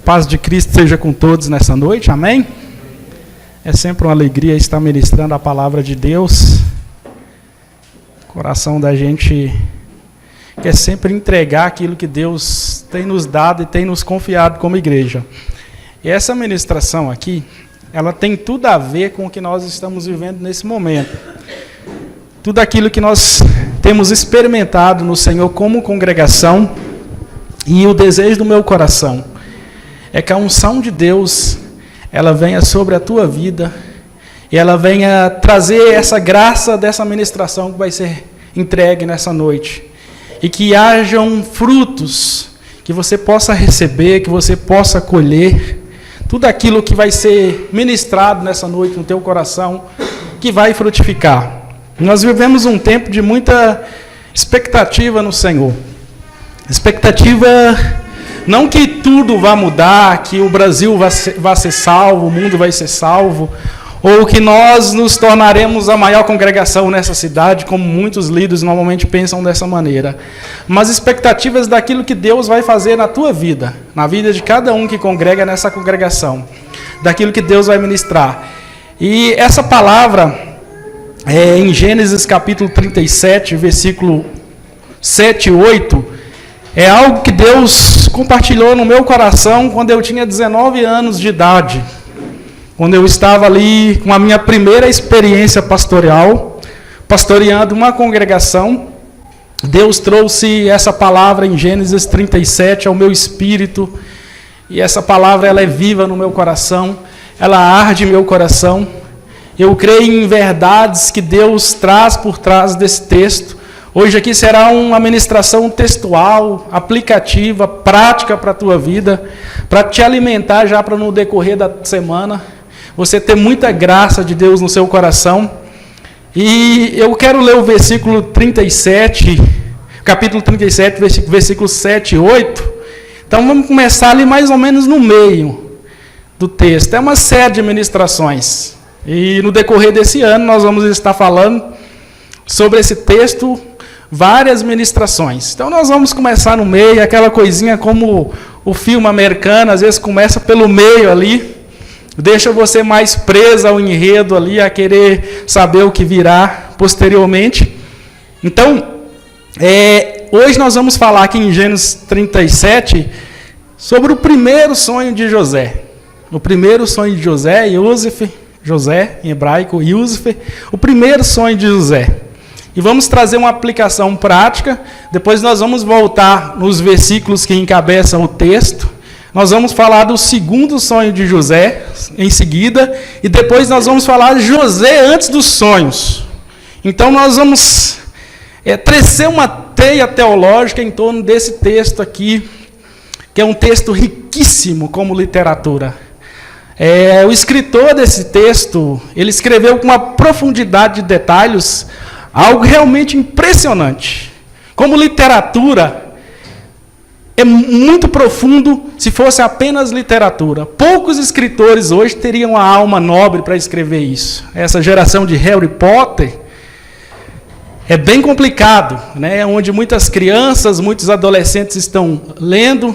Paz de Cristo seja com todos nessa noite, amém? É sempre uma alegria estar ministrando a palavra de Deus. O coração da gente quer sempre entregar aquilo que Deus tem nos dado e tem nos confiado como igreja. E essa ministração aqui, ela tem tudo a ver com o que nós estamos vivendo nesse momento. Tudo aquilo que nós temos experimentado no Senhor como congregação, e o desejo do meu coração é que a unção de Deus, ela venha sobre a tua vida, e ela venha trazer essa graça dessa ministração que vai ser entregue nessa noite. E que hajam frutos que você possa receber, que você possa colher, tudo aquilo que vai ser ministrado nessa noite no teu coração, que vai frutificar. Nós vivemos um tempo de muita expectativa no Senhor. Expectativa, não que tudo vá mudar, que o Brasil vai ser salvo, o mundo vai ser salvo, ou que nós nos tornaremos a maior congregação nessa cidade, como muitos líderes normalmente pensam dessa maneira. Mas expectativas daquilo que Deus vai fazer na tua vida, na vida de cada um que congrega nessa congregação, daquilo que Deus vai ministrar. E essa palavra, em Gênesis capítulo 37, versículo 7 e 8, é algo que Deus compartilhou no meu coração quando eu tinha 19 anos de idade. Quando eu estava ali com a minha primeira experiência pastoral, pastoreando uma congregação, Deus trouxe essa palavra em Gênesis 37 ao meu espírito, e essa palavra ela é viva no meu coração, ela arde meu coração. Eu creio em verdades que Deus traz por trás desse texto. Hoje aqui será uma ministração textual, aplicativa, prática para a tua vida, para te alimentar já para no decorrer da semana, você ter muita graça de Deus no seu coração. E eu quero ler o versículo 37, capítulo 37, versículos 7 e 8. Então vamos começar ali mais ou menos no meio do texto. É uma série de ministrações. E no decorrer desse ano nós vamos estar falando sobre esse texto, várias ministrações. Então nós vamos começar no meio, aquela coisinha como o filme americano, às vezes começa pelo meio ali, deixa você mais presa ao enredo ali, a querer saber o que virá posteriormente. Então, hoje nós vamos falar aqui em Gênesis 37 sobre o primeiro sonho de José. O primeiro sonho de José, José, em hebraico, Yusuf, o primeiro sonho de José. E vamos trazer uma aplicação prática, depois nós vamos voltar nos versículos que encabeçam o texto, nós vamos falar do segundo sonho de José, em seguida, e depois nós vamos falar de José antes dos sonhos. Então nós vamos tecer uma teia teológica em torno desse texto aqui, que é um texto riquíssimo como literatura. O escritor desse texto, ele escreveu com uma profundidade de detalhes, algo realmente impressionante. Como literatura, é muito profundo se fosse apenas literatura. Poucos escritores hoje teriam a alma nobre para escrever isso. Essa geração de Harry Potter é bem complicado, né? Onde muitas crianças, muitos adolescentes estão lendo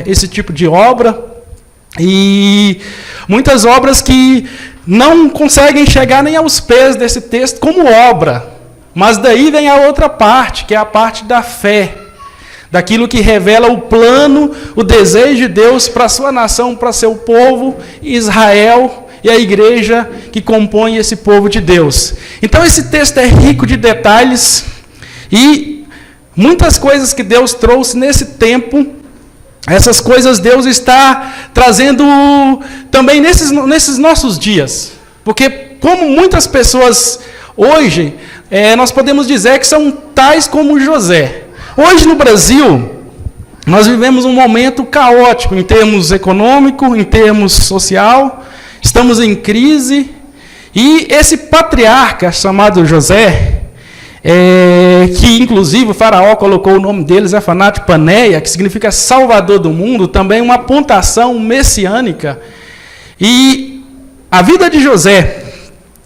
esse tipo de obra. E muitas obras que não conseguem chegar nem aos pés desse texto como obra. Mas daí vem a outra parte, que é a parte da fé. Daquilo que revela o plano, o desejo de Deus para a sua nação, para seu povo, Israel e a igreja que compõe esse povo de Deus. Então esse texto é rico de detalhes e muitas coisas que Deus trouxe nesse tempo. Essas coisas Deus está trazendo também nesses nossos dias. Porque como muitas pessoas hoje, nós podemos dizer que são tais como José. Hoje no Brasil, nós vivemos um momento caótico em termos econômico, em termos social. Estamos em crise. E esse patriarca chamado José, que inclusive o faraó colocou o nome dele, Zefanate Paneia, que significa Salvador do mundo, também uma apontação messiânica. E a vida de José,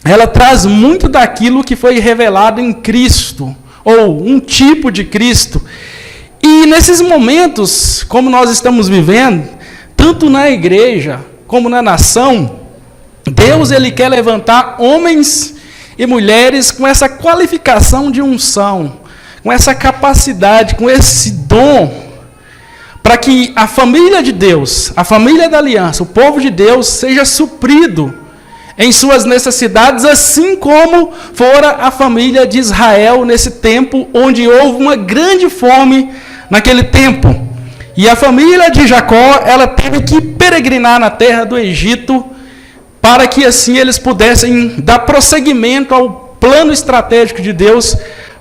ela traz muito daquilo que foi revelado em Cristo, ou um tipo de Cristo. E nesses momentos, como nós estamos vivendo, tanto na igreja como na nação, Deus ele quer levantar homens e mulheres com essa qualificação de unção, com essa capacidade, com esse dom, para que a família de Deus, a família da aliança, o povo de Deus, seja suprido em suas necessidades, assim como fora a família de Israel nesse tempo, onde houve uma grande fome naquele tempo. E a família de Jacó, ela teve que peregrinar na terra do Egito, para que assim eles pudessem dar prosseguimento ao plano estratégico de Deus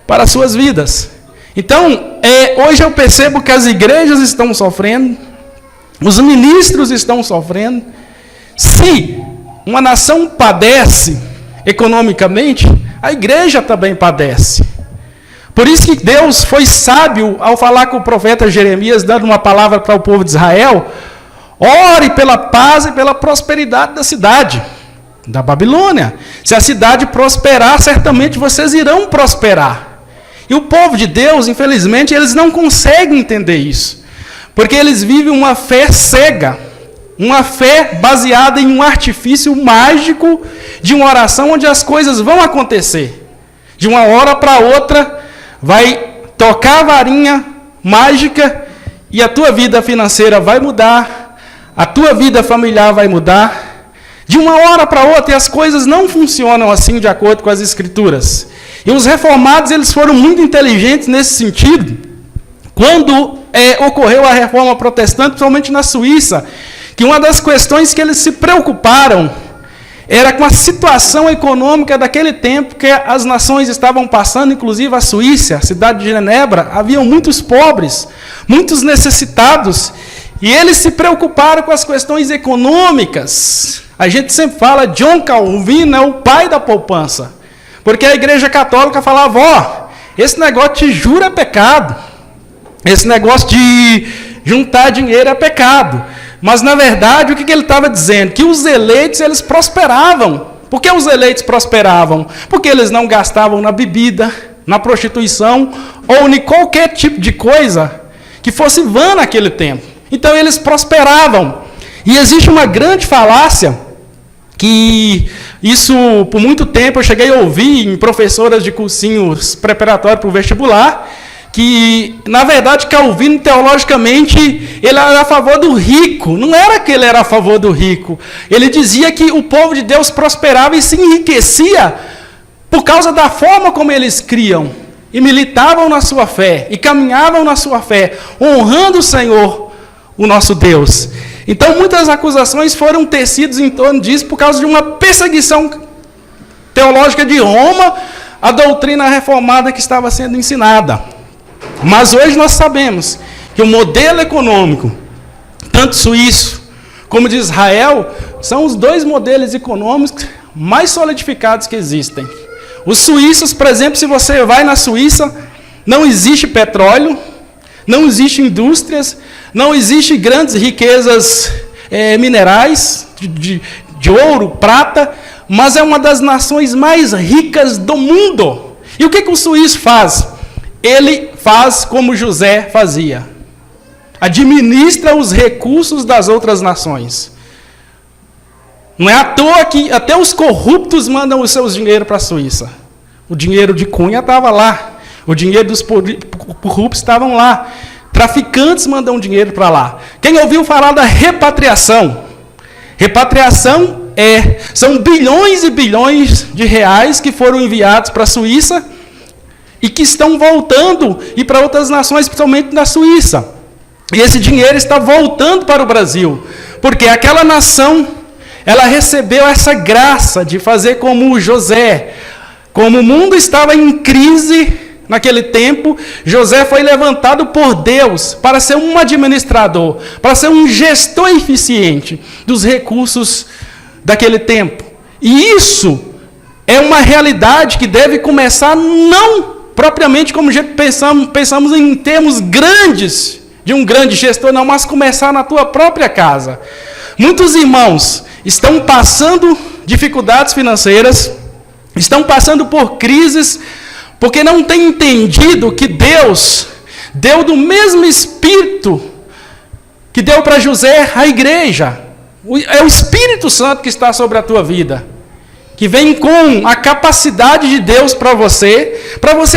para as suas vidas. Então, hoje eu percebo que as igrejas estão sofrendo, os ministros estão sofrendo. Se uma nação padece economicamente, a igreja também padece. Por isso que Deus foi sábio ao falar com o profeta Jeremias, dando uma palavra para o povo de Israel: ore pela paz e pela prosperidade da cidade, da Babilônia. Se a cidade prosperar, certamente vocês irão prosperar. E o povo de Deus, infelizmente, eles não conseguem entender isso. Porque eles vivem uma fé cega. Uma fé baseada em um artifício mágico de uma oração onde as coisas vão acontecer. De uma hora para outra, vai tocar a varinha mágica e a tua vida financeira vai mudar, a tua vida familiar vai mudar. De uma hora para outra, e as coisas não funcionam assim de acordo com as Escrituras. E os reformados, eles foram muito inteligentes nesse sentido, quando ocorreu a reforma protestante, principalmente na Suíça, que uma das questões que eles se preocuparam era com a situação econômica daquele tempo que as nações estavam passando, inclusive a Suíça, a cidade de Genebra, haviam muitos pobres, muitos necessitados, e eles se preocuparam com as questões econômicas. A gente sempre fala, John Calvin é o pai da poupança, porque a igreja católica falava, esse negócio de juros é pecado, esse negócio de juntar dinheiro é pecado. Mas, na verdade, o que ele estava dizendo? Que os eleitos, eles prosperavam. Por que os eleitos prosperavam? Porque eles não gastavam na bebida, na prostituição, ou em qualquer tipo de coisa que fosse vã naquele tempo. Então, eles prosperavam. E existe uma grande falácia, que isso, por muito tempo, eu cheguei a ouvir em professoras de cursinhos preparatórios para o vestibular, que, na verdade, Calvino, teologicamente, ele era a favor do rico. Não era que ele era a favor do rico. Ele dizia que o povo de Deus prosperava e se enriquecia por causa da forma como eles criam. E militavam na sua fé, e caminhavam na sua fé, honrando o Senhor, o nosso Deus. Então, muitas acusações foram tecidas em torno disso por causa de uma perseguição teológica de Roma, a doutrina reformada que estava sendo ensinada. Mas hoje nós sabemos que o modelo econômico, tanto suíço como de Israel, são os dois modelos econômicos mais solidificados que existem. Os suíços, por exemplo, se você vai na Suíça, não existe petróleo, não existe indústrias, não existe grandes riquezas minerais, de ouro, prata, mas é uma das nações mais ricas do mundo. E o que o suíço faz? Ele faz como José fazia. Administra os recursos das outras nações. Não é à toa que até os corruptos mandam os seus dinheiros para a Suíça. O dinheiro de Cunha estava lá. O dinheiro dos corruptos estavam lá. Traficantes mandam dinheiro para lá. Quem ouviu falar da repatriação? Repatriação são bilhões e bilhões de reais que foram enviados para a Suíça e que estão voltando e para outras nações, principalmente na Suíça. E esse dinheiro está voltando para o Brasil, porque aquela nação, ela recebeu essa graça de fazer como José. Como o mundo estava em crise naquele tempo, José foi levantado por Deus para ser um administrador, para ser um gestor eficiente dos recursos daquele tempo. E isso é uma realidade que deve começar não propriamente como pensamos em termos grandes, de um grande gestor, não, mas começar na tua própria casa. Muitos irmãos estão passando dificuldades financeiras, estão passando por crises, porque não têm entendido que Deus deu do mesmo Espírito que deu para José a igreja. É o Espírito Santo que está sobre a tua vida, que vem com a capacidade de Deus para você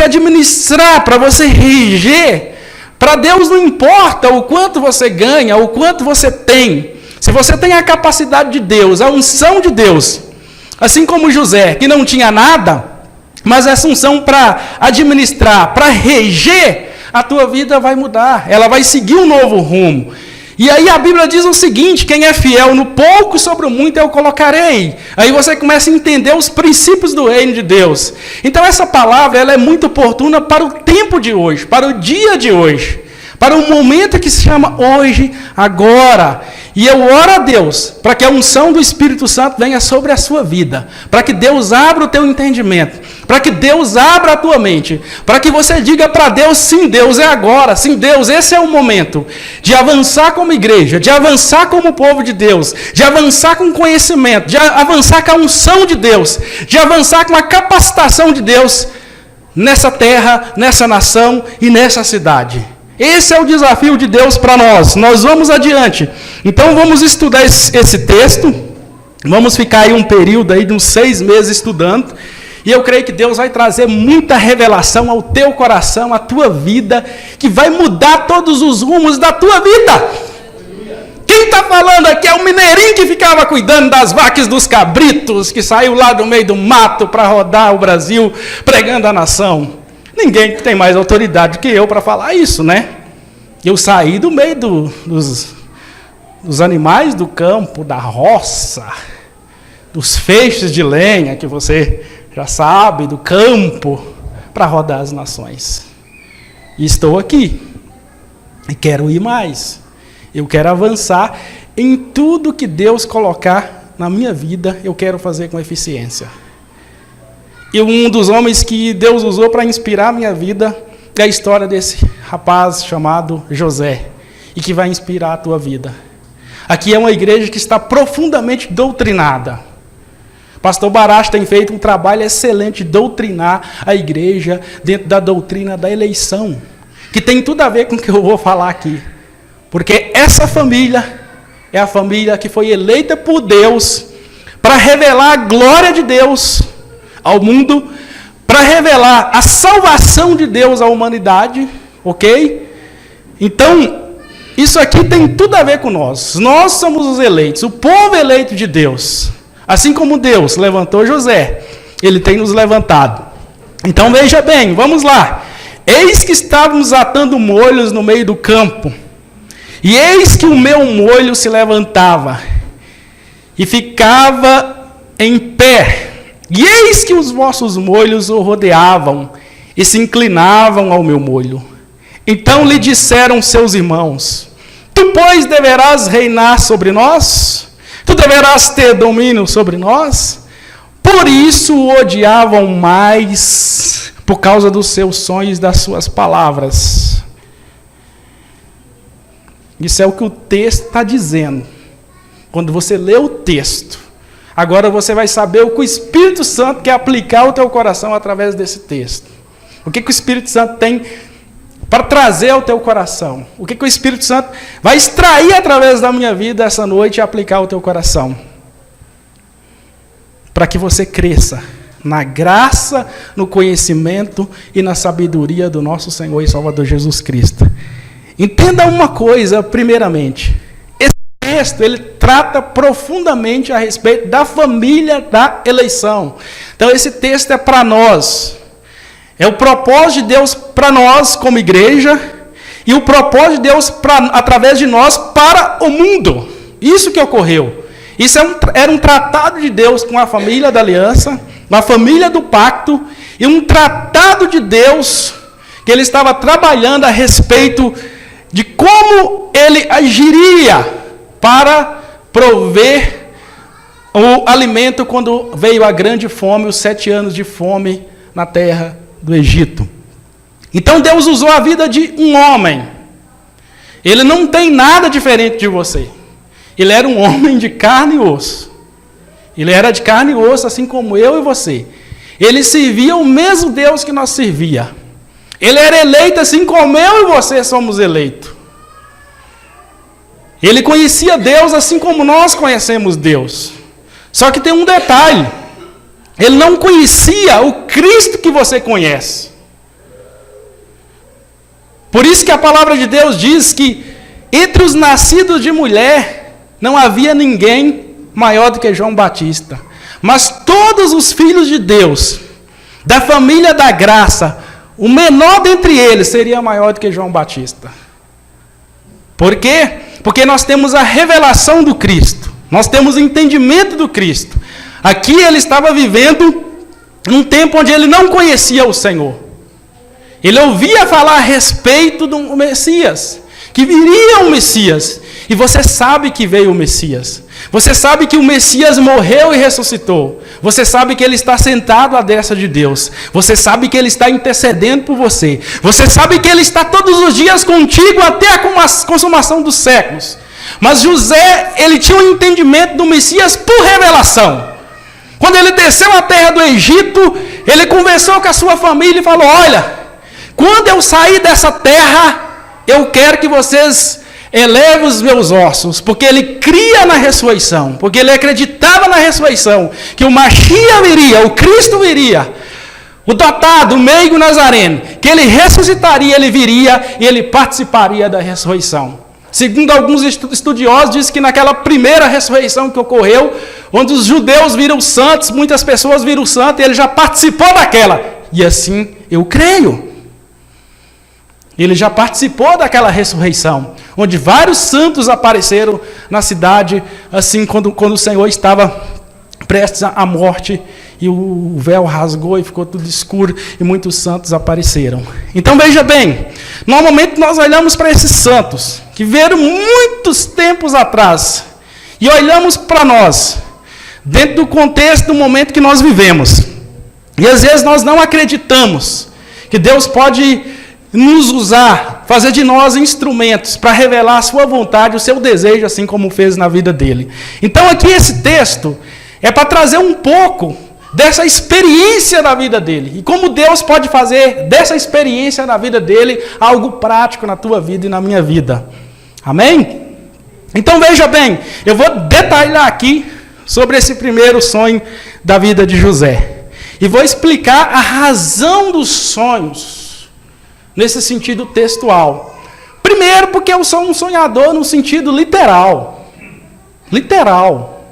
administrar, para você reger. Para Deus não importa o quanto você ganha, o quanto você tem. Se você tem a capacidade de Deus, a unção de Deus, assim como José, que não tinha nada, mas essa unção para administrar, para reger, a tua vida vai mudar, ela vai seguir um novo rumo. E aí a Bíblia diz o seguinte: quem é fiel no pouco, sobre o muito eu colocarei. Aí você começa a entender os princípios do reino de Deus. Então essa palavra ela é muito oportuna para o tempo de hoje, para o dia de hoje, para o momento que se chama hoje, agora. E eu oro a Deus para que a unção do Espírito Santo venha sobre a sua vida, para que Deus abra o teu entendimento, para que Deus abra a tua mente, para que você diga para Deus: sim, Deus, é agora, sim, Deus, esse é o momento de avançar como igreja, de avançar como povo de Deus, de avançar com conhecimento, de avançar com a unção de Deus, de avançar com a capacitação de Deus nessa terra, nessa nação e nessa cidade. Esse é o desafio de Deus para nós. Nós vamos adiante. Então vamos estudar esse texto. Vamos ficar aí um período aí de uns 6 meses estudando. E eu creio que Deus vai trazer muita revelação ao teu coração, à tua vida, que vai mudar todos os rumos da tua vida. Quem está falando aqui é o mineirinho que ficava cuidando das vacas, dos cabritos, que saiu lá do meio do mato para rodar o Brasil, pregando a nação. Ninguém tem mais autoridade que eu para falar isso, né? Eu saí do meio dos animais do campo, da roça, dos feixes de lenha, que você já sabe, do campo, para rodar as nações. E estou aqui. E quero ir mais. Eu quero avançar em tudo que Deus colocar na minha vida, eu quero fazer com eficiência. E um dos homens que Deus usou para inspirar a minha vida é a história desse rapaz chamado José, e que vai inspirar a tua vida. Aqui é uma igreja que está profundamente doutrinada. Pastor Baracho tem feito um trabalho excelente de doutrinar a igreja dentro da doutrina da eleição, que tem tudo a ver com o que eu vou falar aqui. Porque essa família é a família que foi eleita por Deus para revelar a glória de Deus ao mundo, para revelar a salvação de Deus à humanidade, ok? Então, isso aqui tem tudo a ver com nós. Nós somos os eleitos, o povo eleito de Deus. Assim como Deus levantou José, Ele tem nos levantado. Então veja bem, vamos lá. Eis que estávamos atando molhos no meio do campo, e eis que o meu molho se levantava, e ficava em pé. E eis que os vossos molhos o rodeavam, e se inclinavam ao meu molho. Então lhe disseram seus irmãos: tu, pois, deverás reinar sobre nós? Tu deverás ter domínio sobre nós? Por isso o odiavam mais, por causa dos seus sonhos e das suas palavras. Isso é o que o texto está dizendo. Quando você lê o texto, agora você vai saber o que o Espírito Santo quer aplicar ao teu coração através desse texto. O que o Espírito Santo tem para trazer ao teu coração. O que o Espírito Santo vai extrair através da minha vida essa noite e aplicar ao teu coração. Para que você cresça na graça, no conhecimento e na sabedoria do nosso Senhor e Salvador Jesus Cristo. Entenda uma coisa, primeiramente. Esse texto, ele trata profundamente a respeito da família da eleição. Então, esse texto é para nós. É o propósito de Deus para nós como igreja e o propósito de Deus através de nós para o mundo. Isso que ocorreu. Isso era um tratado de Deus com a família da aliança, uma família do pacto, e um tratado de Deus que ele estava trabalhando a respeito de como ele agiria para prover o alimento quando veio a grande fome, os 7 anos de fome na terra do Egito. Então Deus usou a vida de um homem. Ele não tem nada diferente de você. Ele era um homem de carne e osso. Ele era de carne e osso, assim como eu e você. Ele servia o mesmo Deus que nós servia. Ele era eleito assim como eu e você somos eleitos. Ele conhecia Deus assim como nós conhecemos Deus. Só que tem um detalhe. Ele não conhecia o Cristo que você conhece. Por isso que a palavra de Deus diz que entre os nascidos de mulher não havia ninguém maior do que João Batista. Mas todos os filhos de Deus, da família da graça, o menor dentre eles seria maior do que João Batista. Por quê? Porque nós temos a revelação do Cristo. Nós temos o entendimento do Cristo. Aqui ele estava vivendo num tempo onde ele não conhecia o Senhor. Ele ouvia falar a respeito do Messias, que viria um Messias. E você sabe que veio o Messias. Você sabe que o Messias morreu e ressuscitou. Você sabe que ele está sentado à destra de Deus. Você sabe que ele está intercedendo por você. Você sabe que ele está todos os dias contigo até a consumação dos séculos. Mas José, ele tinha um entendimento do Messias por revelação. Quando ele desceu à terra do Egito, ele conversou com a sua família e falou: olha, quando eu sair dessa terra, eu quero que vocês elevem os meus ossos, porque ele cria na ressurreição, porque ele acreditava na ressurreição, que o Machia viria, o Cristo viria, o dotado, o meigo nazareno, que ele ressuscitaria, ele viria e ele participaria da ressurreição. Segundo alguns estudiosos, diz que naquela primeira ressurreição que ocorreu, onde os judeus viram santos, muitas pessoas viram santos, ele já participou daquela. E assim eu creio. Ele já participou daquela ressurreição, onde vários santos apareceram na cidade, assim, quando o Senhor estava prestes à morte, e o véu rasgou e ficou tudo escuro, e muitos santos apareceram. Então veja bem, normalmente nós olhamos para esses santos, que vieram muitos tempos atrás, e olhamos para nós, dentro do contexto do momento que nós vivemos. E às vezes nós não acreditamos que Deus pode nos usar, fazer de nós instrumentos para revelar a sua vontade, o seu desejo, assim como fez na vida dele. Então aqui esse texto é para trazer um pouco dessa experiência da vida dele. E como Deus pode fazer dessa experiência na vida dele algo prático na tua vida e na minha vida. Amém? Então veja bem, eu vou detalhar aqui sobre esse primeiro sonho da vida de José. E vou explicar a razão dos sonhos nesse sentido textual. Primeiro, porque eu sou um sonhador no sentido literal. Literal.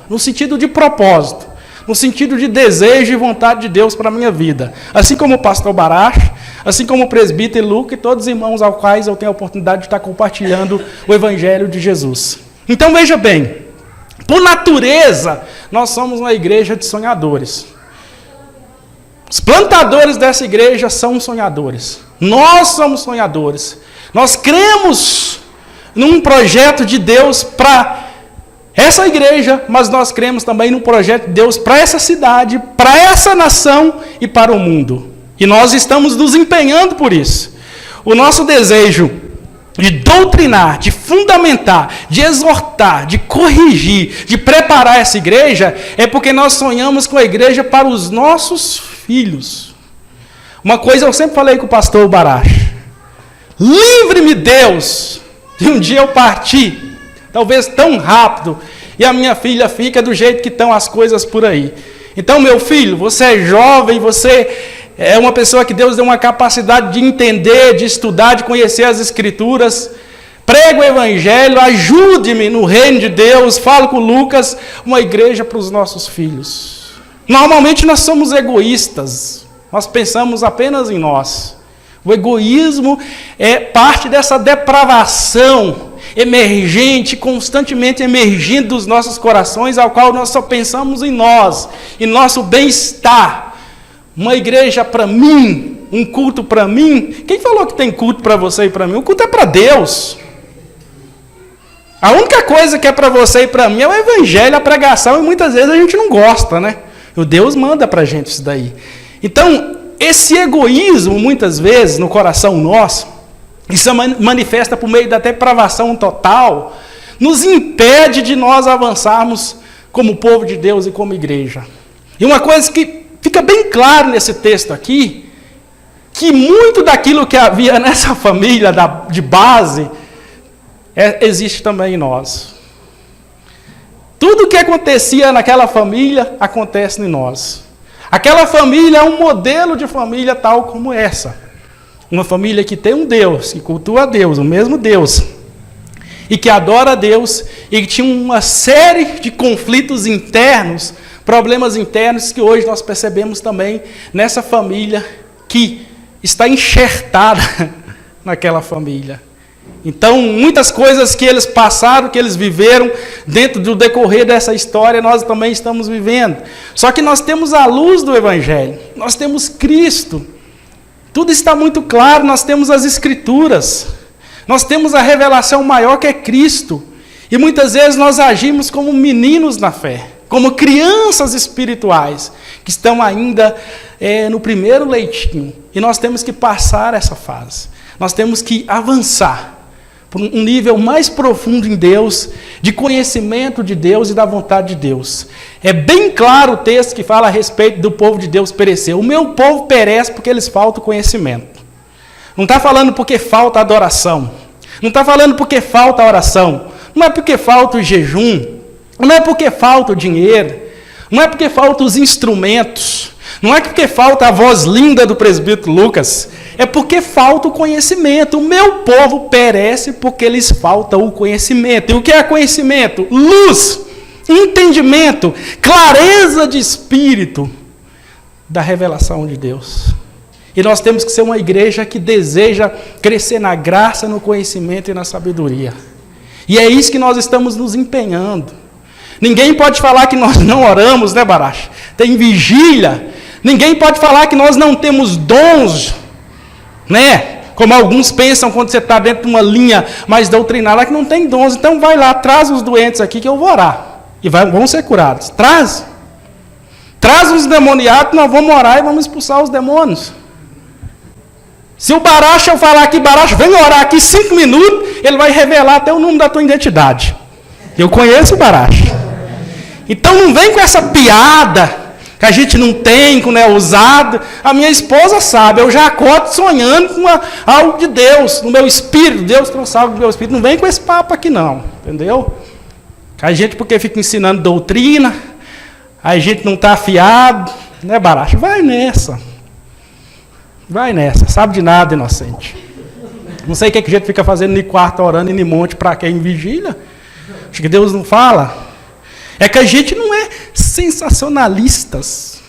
No sentido de propósito. No sentido de desejo e vontade de Deus para a minha vida. Assim como o pastor Baracho, assim como o presbítero Luca e todos os irmãos aos quais eu tenho a oportunidade de estar compartilhando o Evangelho de Jesus. Então veja bem, por natureza, nós somos uma igreja de sonhadores. Os plantadores dessa igreja são sonhadores. Nós somos sonhadores. Nós cremos num projeto de Deus para essa igreja, mas nós cremos também num projeto de Deus para essa cidade, para essa nação e para o mundo. E nós estamos nos empenhando por isso. O nosso desejo de doutrinar, de fundamentar, de exortar, de corrigir, de preparar essa igreja, é porque nós sonhamos com a igreja para os nossos filhos. Uma coisa eu sempre falei com o pastor Baracho: livre-me, Deus, de um dia eu partir, talvez tão rápido, e a minha filha fica do jeito que estão as coisas por aí. Então, meu filho, você é jovem, você é uma pessoa que Deus deu uma capacidade de entender, de estudar, de conhecer as Escrituras. Prega o Evangelho, ajude-me no reino de Deus. Falo com o Lucas, uma igreja para os nossos filhos. Normalmente nós somos egoístas. Nós pensamos apenas em nós. O egoísmo é parte dessa depravação emergente, constantemente emergindo dos nossos corações, ao qual nós só pensamos em nós, em nosso bem-estar. Uma igreja para mim, um culto para mim. Quem falou que tem culto para você e para mim? O culto é para Deus. A única coisa que é para você e para mim é o Evangelho, a pregação, e muitas vezes a gente não gosta, né? O Deus manda para a gente isso daí. Então, esse egoísmo, muitas vezes, no coração nosso, isso manifesta por meio da depravação total, nos impede de nós avançarmos como povo de Deus e como igreja. E uma coisa que fica bem claro nesse texto aqui, que muito daquilo que havia nessa família de base, existe também em nós. Tudo o que acontecia naquela família, acontece em nós. Aquela família é um modelo de família tal como essa. Uma família que tem um Deus, que cultua a Deus, o mesmo Deus, e que adora a Deus, e que tinha uma série de conflitos internos, problemas internos, que hoje nós percebemos também nessa família que está enxertada naquela família. Então, muitas coisas que eles passaram, que eles viveram, dentro do decorrer dessa história, nós também estamos vivendo. Só que nós temos a luz do Evangelho, nós temos Cristo. Tudo está muito claro, nós temos as Escrituras. Nós temos a revelação maior que é Cristo. E muitas vezes nós agimos como meninos na fé, como crianças espirituais, que estão ainda no primeiro leitinho. E nós temos que passar essa fase. Nós temos que avançar para um nível mais profundo em Deus, de conhecimento de Deus e da vontade de Deus. É bem claro o texto que fala a respeito do povo de Deus perecer. O meu povo perece porque eles faltam conhecimento. Não está falando porque falta adoração. Não está falando porque falta oração. Não é porque falta o jejum. Não é porque falta o dinheiro. Não é porque falta os instrumentos. Não é porque falta a voz linda do presbítero Lucas. É porque falta o conhecimento. O meu povo perece porque lhes falta o conhecimento. E o que é conhecimento? Luz, entendimento, clareza de espírito da revelação de Deus. E nós temos que ser uma igreja que deseja crescer na graça, no conhecimento e na sabedoria. E é isso que nós estamos nos empenhando. Ninguém pode falar que nós não oramos, né, Baracha? Tem vigília. Ninguém pode falar que nós não temos dons, né? Como alguns pensam quando você está dentro de uma linha mais doutrinada, que não tem dons. Então vai lá, traz os doentes aqui que eu vou orar. E vão ser curados. Traz os demoniados, nós vamos orar e vamos expulsar os demônios. Se o Baracha eu falar aqui, Baracha, vem orar aqui 5 minutos, ele vai revelar até o número da tua identidade. Eu conheço o Baracha. Então não vem com essa piada que a gente não tem, que não é usado. A minha esposa sabe, eu já acordo sonhando com algo de Deus, no meu espírito. Deus trouxe algo do meu espírito. Não vem com esse papo aqui não, entendeu? A gente porque fica ensinando doutrina, a gente não está afiado, né, Baracha? Vai nessa, sabe de nada, inocente. Não sei o que a gente fica fazendo no quarto orando e no monte para quem vigília. Acho que Deus não fala. É que a gente não é sensacionalistas.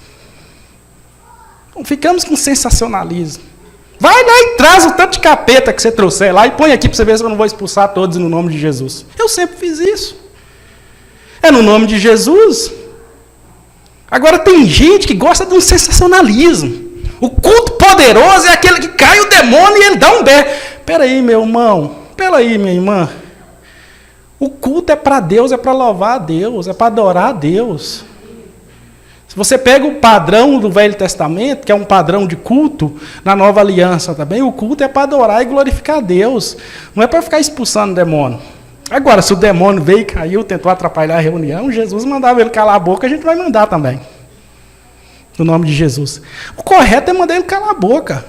Não ficamos com sensacionalismo. Vai lá e traz o tanto de capeta que você trouxer lá e põe aqui para você ver se eu não vou expulsar todos no nome de Jesus. Eu sempre fiz isso. É no nome de Jesus. Agora tem gente que gosta de um sensacionalismo. O culto poderoso é aquele que cai o demônio e ele dá um berro. Espera aí, meu irmão. Espera aí, minha irmã. O culto é para Deus, é para louvar a Deus, é para adorar a Deus. Se você pega o padrão do Velho Testamento, que é um padrão de culto, na Nova Aliança também, o culto é para adorar e glorificar a Deus. Não é para ficar expulsando o demônio. Agora, se o demônio veio e caiu, tentou atrapalhar a reunião, Jesus mandava ele calar a boca, a gente vai mandar também. No nome de Jesus. O correto é mandar ele calar a boca.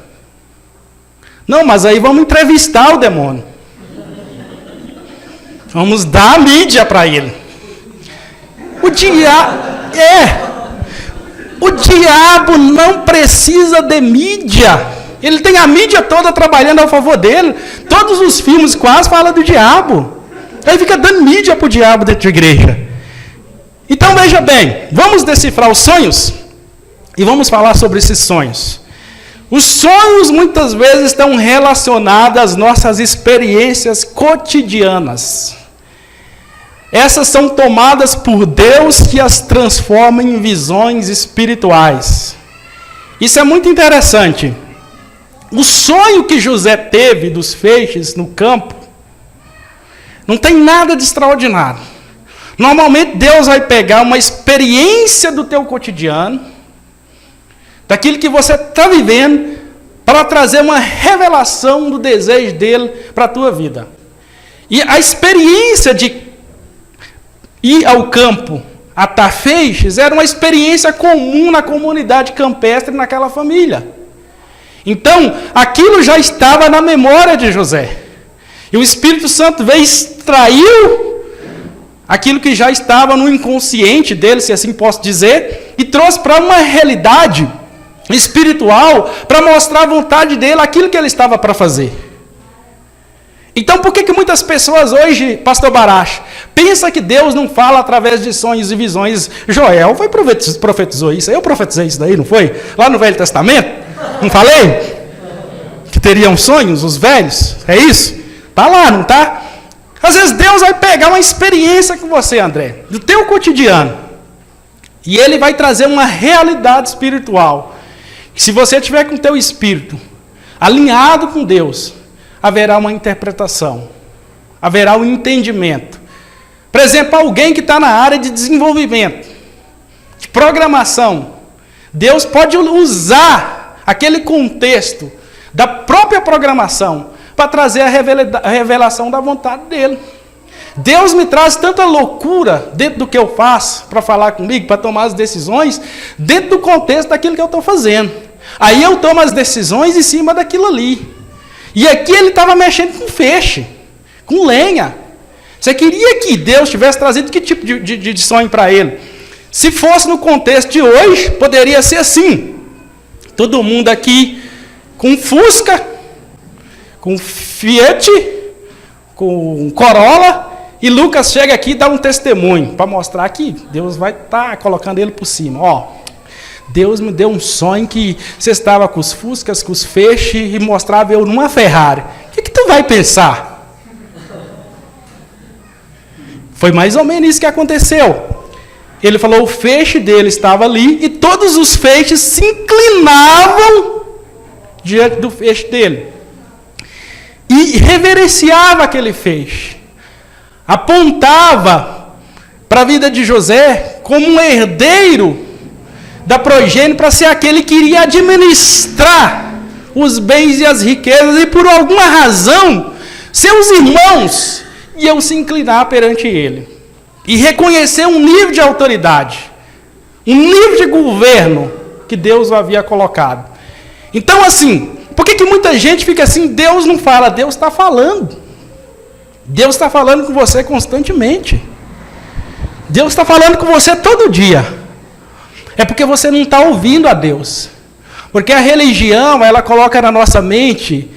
Não, mas aí vamos entrevistar o demônio. Vamos dar a mídia para ele. O diabo não precisa de mídia. Ele tem a mídia toda trabalhando a favor dele. Todos os filmes quase falam do diabo. Aí fica dando mídia para o diabo dentro da igreja. Então veja bem, vamos decifrar os sonhos e vamos falar sobre esses sonhos. Os sonhos muitas vezes estão relacionados às nossas experiências cotidianas. Essas são tomadas por Deus que as transforma em visões espirituais. Isso é muito interessante. O sonho que José teve dos feixes no campo não tem nada de extraordinário. Normalmente Deus vai pegar uma experiência do teu cotidiano, daquilo que você está vivendo, para trazer uma revelação do desejo dele para a tua vida. E a experiência de ir ao campo atar feixes era uma experiência comum na comunidade campestre naquela família. Então, aquilo já estava na memória de José. E o Espírito Santo veio, extraiu aquilo que já estava no inconsciente dele, se assim posso dizer, e trouxe para uma realidade espiritual, para mostrar a vontade dele, aquilo que ele estava para fazer. Então, por que muitas pessoas hoje, pastor Baracho, pensam que Deus não fala através de sonhos e visões? Joel profetizou isso, eu profetizei isso daí, não foi? Lá no Velho Testamento, não falei? Que teriam sonhos, os velhos, é isso? Está lá, não está? Às vezes Deus vai pegar uma experiência com você, André, do teu cotidiano, e Ele vai trazer uma realidade espiritual. Se você tiver com o teu espírito alinhado com Deus, haverá uma interpretação, haverá um entendimento. Por exemplo, alguém que está na área de desenvolvimento, de programação, Deus pode usar aquele contexto da própria programação para trazer a revelação da vontade dele. Deus me traz tanta loucura dentro do que eu faço para falar comigo, para tomar as decisões, dentro do contexto daquilo que eu estou fazendo. Aí eu tomo as decisões em cima daquilo ali. E aqui ele estava mexendo com feixe, com lenha. Você queria que Deus tivesse trazido que tipo de sonho para ele? Se fosse no contexto de hoje, poderia ser assim. Todo mundo aqui com Fusca, com Fiat, com Corolla, e Lucas chega aqui e dá um testemunho para mostrar que Deus vai estar colocando ele por cima. Ó, Deus me deu um sonho que você estava com os Fuscas, com os feixes, e mostrava eu numa Ferrari. O que tu vai pensar? Foi mais ou menos isso que aconteceu. Ele falou, o feixe dele estava ali, e todos os feixes se inclinavam diante do feixe dele. E reverenciava aquele feixe. Apontava para a vida de José como um herdeiro da progênie, para ser aquele que iria administrar os bens e as riquezas, e por alguma razão, seus irmãos iam se inclinar perante ele, e reconhecer um nível de autoridade, um nível de governo que Deus o havia colocado. Então, assim, por que muita gente fica assim, Deus não fala? Deus está falando. Deus está falando com você constantemente. Deus está falando com você todo dia. É porque você não está ouvindo a Deus. Porque a religião, ela coloca na nossa mente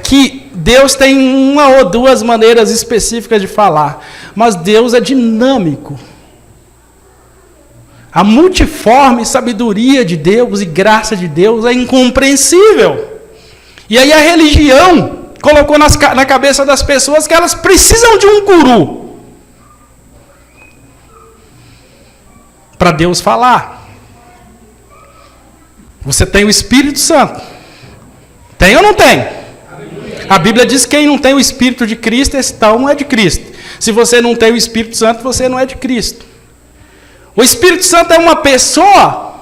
que Deus tem uma ou duas maneiras específicas de falar. Mas Deus é dinâmico. A multiforme sabedoria de Deus e graça de Deus é incompreensível. E aí a religião colocou na cabeça das pessoas que elas precisam de um guru para Deus falar. Você tem o Espírito Santo. Tem ou não tem? A Bíblia diz que quem não tem o Espírito de Cristo, esse tal não é de Cristo. Se você não tem o Espírito Santo, você não é de Cristo. O Espírito Santo é uma pessoa.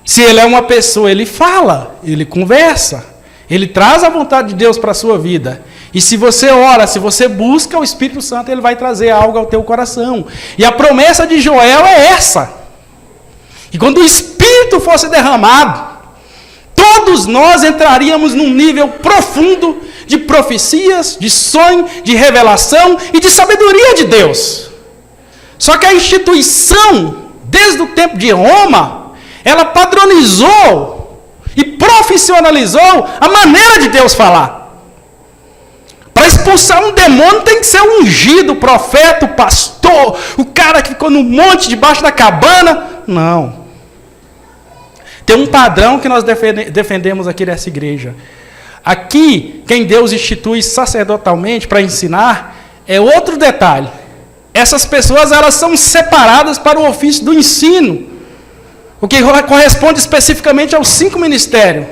Se ele é uma pessoa, ele fala, ele conversa, ele traz a vontade de Deus para a sua vida. E se você ora, se você busca o Espírito Santo, ele vai trazer algo ao teu coração. E a promessa de Joel é essa. E quando o Espírito fosse derramado, todos nós entraríamos num nível profundo de profecias, de sonho, de revelação e de sabedoria de Deus. Só que a instituição, desde o tempo de Roma, ela padronizou e profissionalizou a maneira de Deus falar. Para expulsar um demônio tem que ser o ungido, o profeta, o pastor, o cara que ficou no monte debaixo da cabana. Não. Tem um padrão que nós defendemos aqui nessa igreja. Aqui, quem Deus institui sacerdotalmente para ensinar, é outro detalhe. Essas pessoas, elas são separadas para o ofício do ensino, o que corresponde especificamente aos 5 ministérios.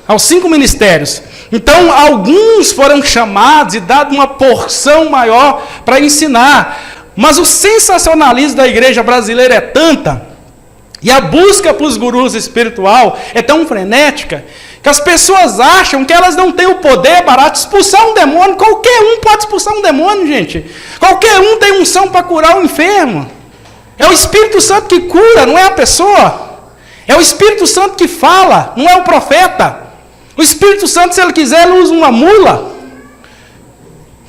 Aos 5 ministérios. Então, alguns foram chamados e dado uma porção maior para ensinar. Mas o sensacionalismo da igreja brasileira é tanta, e a busca para os gurus espiritual é tão frenética, que as pessoas acham que elas não têm o poder barato de expulsar um demônio. Qualquer um pode expulsar um demônio, gente. Qualquer um tem unção para curar o enfermo. É o Espírito Santo que cura, não é a pessoa. É o Espírito Santo que fala, não é o profeta. O Espírito Santo, se ele quiser, ele usa uma mula.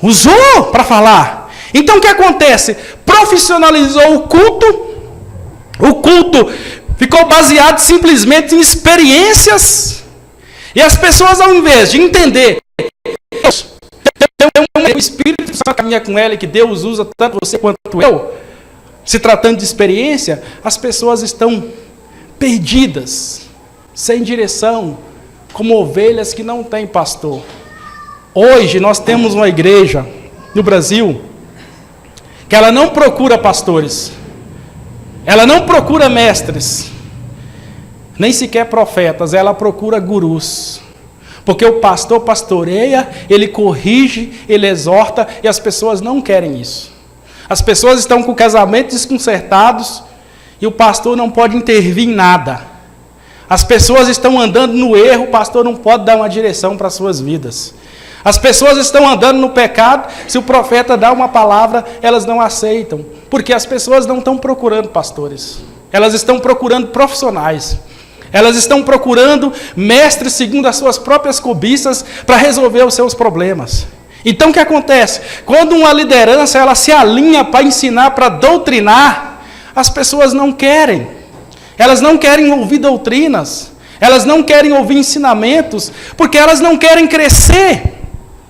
Usou para falar. Então o que acontece? Profissionalizou o culto. O culto ficou baseado simplesmente em experiências. E as pessoas, ao invés de entender o Espírito Santo caminha com ela e que Deus usa tanto você quanto eu, se tratando de experiência, as pessoas estão perdidas, sem direção, como ovelhas que não têm pastor. Hoje nós temos uma igreja no Brasil que ela não procura pastores, ela não procura mestres, nem sequer profetas, ela procura gurus. Porque o pastor pastoreia, ele corrige, ele exorta, e as pessoas não querem isso. As pessoas estão com casamentos desconcertados e o pastor não pode intervir em nada. As pessoas estão andando no erro, o pastor não pode dar uma direção para as suas vidas. As pessoas estão andando no pecado, se o profeta dá uma palavra, elas não aceitam. Porque as pessoas não estão procurando pastores, elas estão procurando profissionais. Elas estão procurando mestres segundo as suas próprias cobiças para resolver os seus problemas. Então o que acontece? Quando uma liderança ela se alinha para ensinar, para doutrinar, as pessoas não querem. Elas não querem ouvir doutrinas. Elas não querem ouvir ensinamentos, porque elas não querem crescer.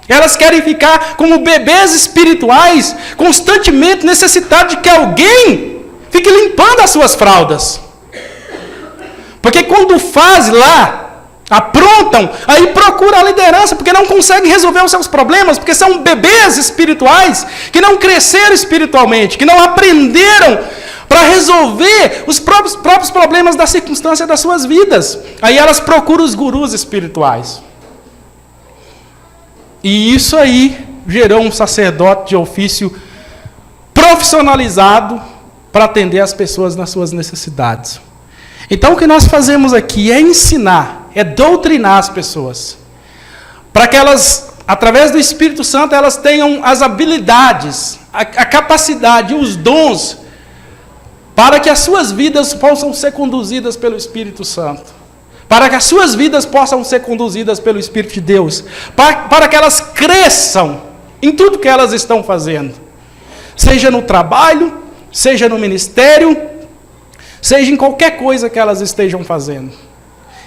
Elas querem ficar como bebês espirituais, constantemente necessitados de que alguém fique limpando as suas fraldas. Porque quando faz lá, aprontam, aí procura a liderança, porque não conseguem resolver os seus problemas, porque são bebês espirituais que não cresceram espiritualmente, que não aprenderam para resolver os próprios problemas da circunstância das suas vidas. Aí elas procuram os gurus espirituais. E isso aí gerou um sacerdote de ofício profissionalizado para atender as pessoas nas suas necessidades. Então o que nós fazemos aqui é ensinar, é doutrinar as pessoas, para que elas, através do Espírito Santo, elas tenham as habilidades, a capacidade, os dons, para que as suas vidas possam ser conduzidas pelo Espírito Santo, para que as suas vidas possam ser conduzidas pelo Espírito de Deus, para que elas cresçam em tudo que elas estão fazendo, seja no trabalho, seja no ministério, seja em qualquer coisa que elas estejam fazendo.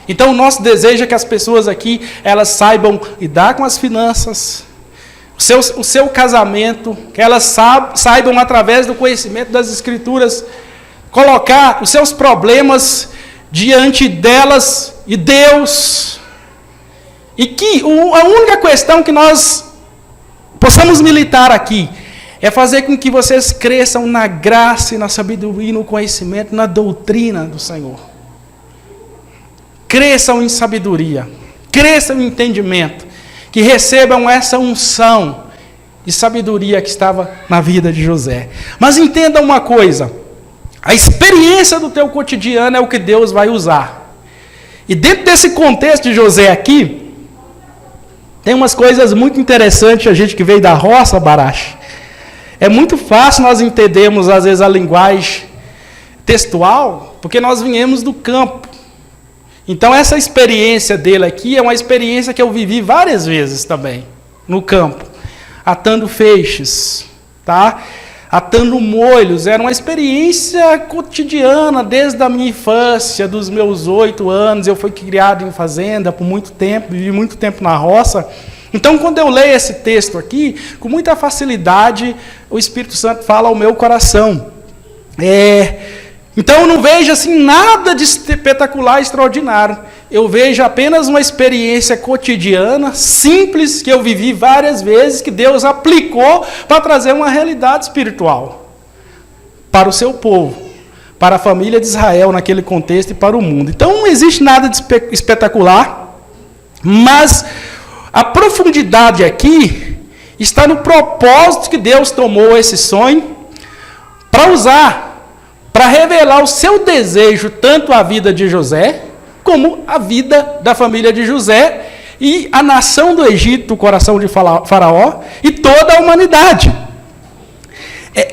Então o nosso desejo é que as pessoas aqui, elas saibam lidar com as finanças, o seu casamento, que elas saibam através do conhecimento das Escrituras, colocar os seus problemas diante delas e Deus. E que a única questão que nós possamos militar aqui é fazer com que vocês cresçam na graça e na sabedoria, no conhecimento, na doutrina do Senhor. Cresçam em sabedoria, cresçam em entendimento, que recebam essa unção e sabedoria que estava na vida de José. Mas entenda uma coisa, a experiência do teu cotidiano é o que Deus vai usar. E dentro desse contexto de José aqui, tem umas coisas muito interessantes, a gente que veio da roça, Barache. É muito fácil nós entendermos, às vezes, a linguagem textual, porque nós viemos do campo. Então, essa experiência dele aqui é uma experiência que eu vivi várias vezes também, no campo. Atando feixes, tá? Atando molhos. Era uma experiência cotidiana, desde a minha infância, dos meus 8 anos. Eu fui criado em fazenda por muito tempo, vivi muito tempo na roça. Então, quando eu leio esse texto aqui, com muita facilidade, o Espírito Santo fala ao meu coração. Então, eu não vejo assim nada de espetacular, extraordinário. Eu vejo apenas uma experiência cotidiana, simples, que eu vivi várias vezes, que Deus aplicou para trazer uma realidade espiritual para o seu povo, para a família de Israel naquele contexto e para o mundo. Então, não existe nada de espetacular, mas a profundidade aqui está no propósito que Deus tomou esse sonho para usar, para revelar o seu desejo, tanto a vida de José, como a vida da família de José e a nação do Egito, o coração de Faraó e toda a humanidade.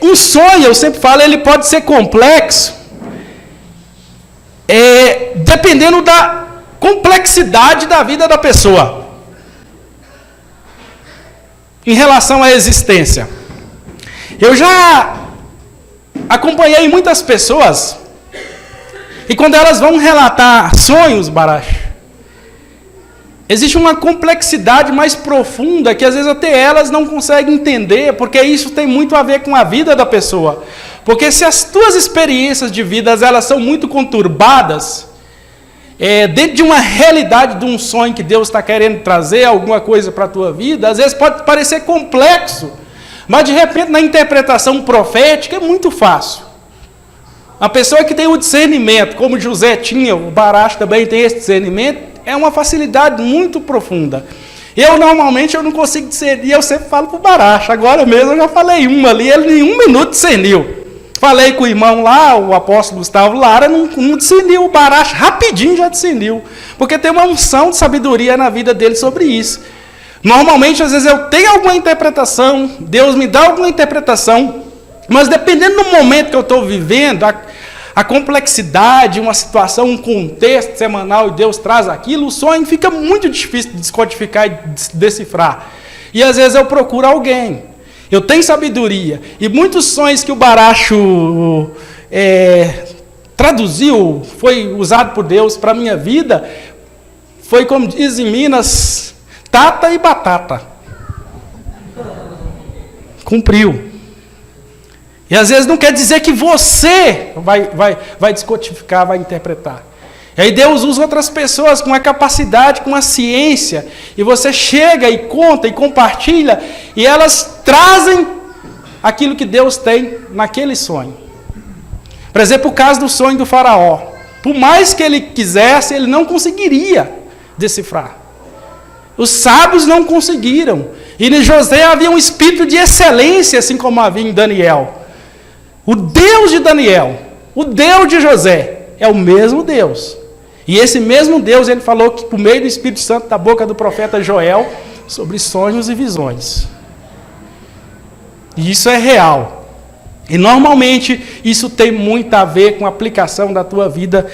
Um sonho, eu sempre falo, ele pode ser complexo, dependendo complexidade da vida da pessoa em relação à existência. Eu já acompanhei muitas pessoas e quando elas vão relatar sonhos, Baracho, existe uma complexidade mais profunda que às vezes até elas não conseguem entender, porque isso tem muito a ver com a vida da pessoa. Porque se as tuas experiências de vida elas são muito conturbadas, dentro de uma realidade de um sonho que Deus está querendo trazer alguma coisa para a tua vida, às vezes pode parecer complexo, mas de repente na interpretação profética é muito fácil. A pessoa que tem o discernimento, como José tinha, o Baracho também tem esse discernimento, é uma facilidade muito profunda. Eu normalmente não consigo discernir, eu sempre falo para o Baracho, agora mesmo eu já falei uma ali, ele em 1 minuto discerniu. Falei com o irmão lá, o apóstolo Gustavo Lara, não discerniu, o Baracho rapidinho já discerniu, porque tem uma unção de sabedoria na vida dele sobre isso. Normalmente, às vezes eu tenho alguma interpretação, Deus me dá alguma interpretação, mas dependendo do momento que eu estou vivendo, a complexidade, uma situação, um contexto semanal, e Deus traz aquilo, o sonho fica muito difícil de descodificar e decifrar. E às vezes eu procuro alguém. Eu tenho sabedoria. E muitos sonhos que o Baracho traduziu, foi usado por Deus para a minha vida, foi como diz em Minas, tata e batata. Cumpriu. E às vezes não quer dizer que você vai descodificar, vai interpretar. E aí Deus usa outras pessoas com a capacidade, com a ciência, e você chega e conta e compartilha, e elas trazem aquilo que Deus tem naquele sonho. Por exemplo, o caso do sonho do faraó. Por mais que ele quisesse, ele não conseguiria decifrar. Os sábios não conseguiram. E em José havia um espírito de excelência, assim como havia em Daniel. O Deus de Daniel, o Deus de José, é o mesmo Deus. E esse mesmo Deus, ele falou que por meio do Espírito Santo da boca do profeta Joel, sobre sonhos e visões. E isso é real. E normalmente isso tem muito a ver com a aplicação da tua vida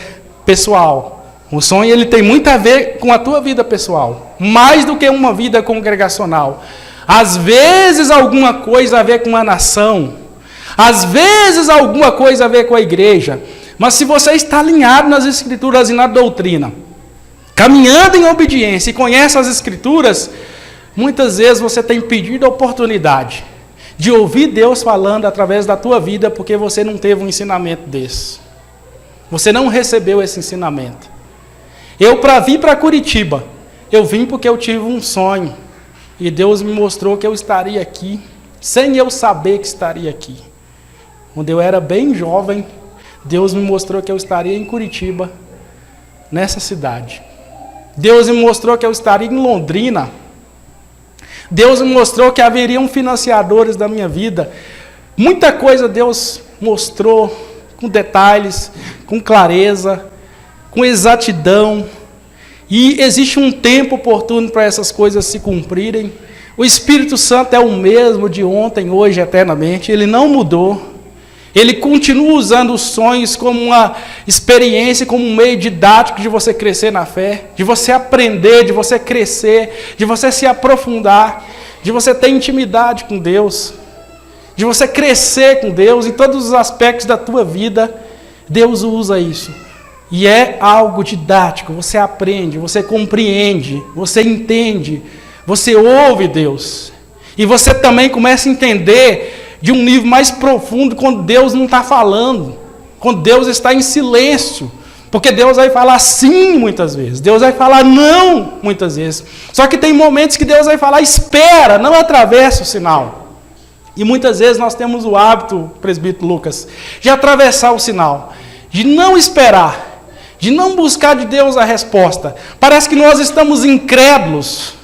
pessoal. O sonho ele tem muito a ver com a tua vida pessoal, mais do que uma vida congregacional. Às vezes alguma coisa a ver com a nação, às vezes alguma coisa a ver com a igreja. Mas se você está alinhado nas Escrituras e na doutrina, caminhando em obediência e conhece as Escrituras, muitas vezes você tem pedido a oportunidade de ouvir Deus falando através da tua vida, porque você não teve um ensinamento desse. Você não recebeu esse ensinamento. Eu, para vir para Curitiba, eu vim porque eu tive um sonho. E Deus me mostrou que eu estaria aqui, sem eu saber que estaria aqui. Quando eu era bem jovem, Deus me mostrou que eu estaria em Curitiba, nessa cidade. Deus me mostrou que eu estaria em Londrina. Deus me mostrou que haveriam financiadores da minha vida. Muita coisa Deus mostrou com detalhes, com clareza, com exatidão. E existe um tempo oportuno para essas coisas se cumprirem. O Espírito Santo é o mesmo de ontem, hoje, eternamente. Ele não mudou. Ele continua usando os sonhos como uma experiência, como um meio didático de você crescer na fé, de você aprender, de você crescer, de você se aprofundar, de você ter intimidade com Deus, de você crescer com Deus em todos os aspectos da tua vida. Deus usa isso. E é algo didático, você aprende, você compreende, você entende, você ouve Deus. E você também começa a entender de um nível mais profundo, quando Deus não está falando, quando Deus está em silêncio, porque Deus vai falar sim muitas vezes, Deus vai falar não muitas vezes, só que tem momentos que Deus vai falar espera, não atravessa o sinal, e muitas vezes nós temos o hábito, presbítero Lucas, de atravessar o sinal, de não esperar, de não buscar de Deus a resposta. Parece que nós estamos incrédulos.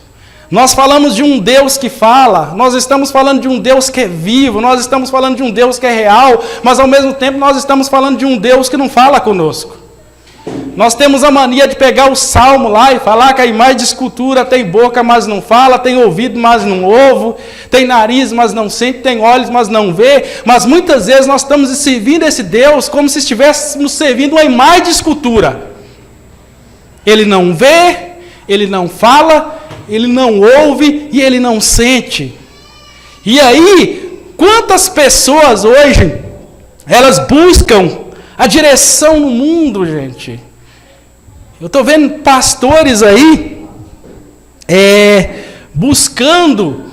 Nós falamos de um Deus que fala, nós estamos falando de um Deus que é vivo, nós estamos falando de um Deus que é real, mas ao mesmo tempo nós estamos falando de um Deus que não fala conosco. Nós temos a mania de pegar o salmo lá e falar que a imagem de escultura tem boca, mas não fala, tem ouvido, mas não ouve, tem nariz, mas não sente, tem olhos, mas não vê, mas muitas vezes nós estamos servindo esse Deus como se estivéssemos servindo uma imagem de escultura. Ele não vê, ele não fala, ele não ouve e ele não sente. E aí, quantas pessoas hoje, elas buscam a direção no mundo, gente? Eu estou vendo pastores aí, buscando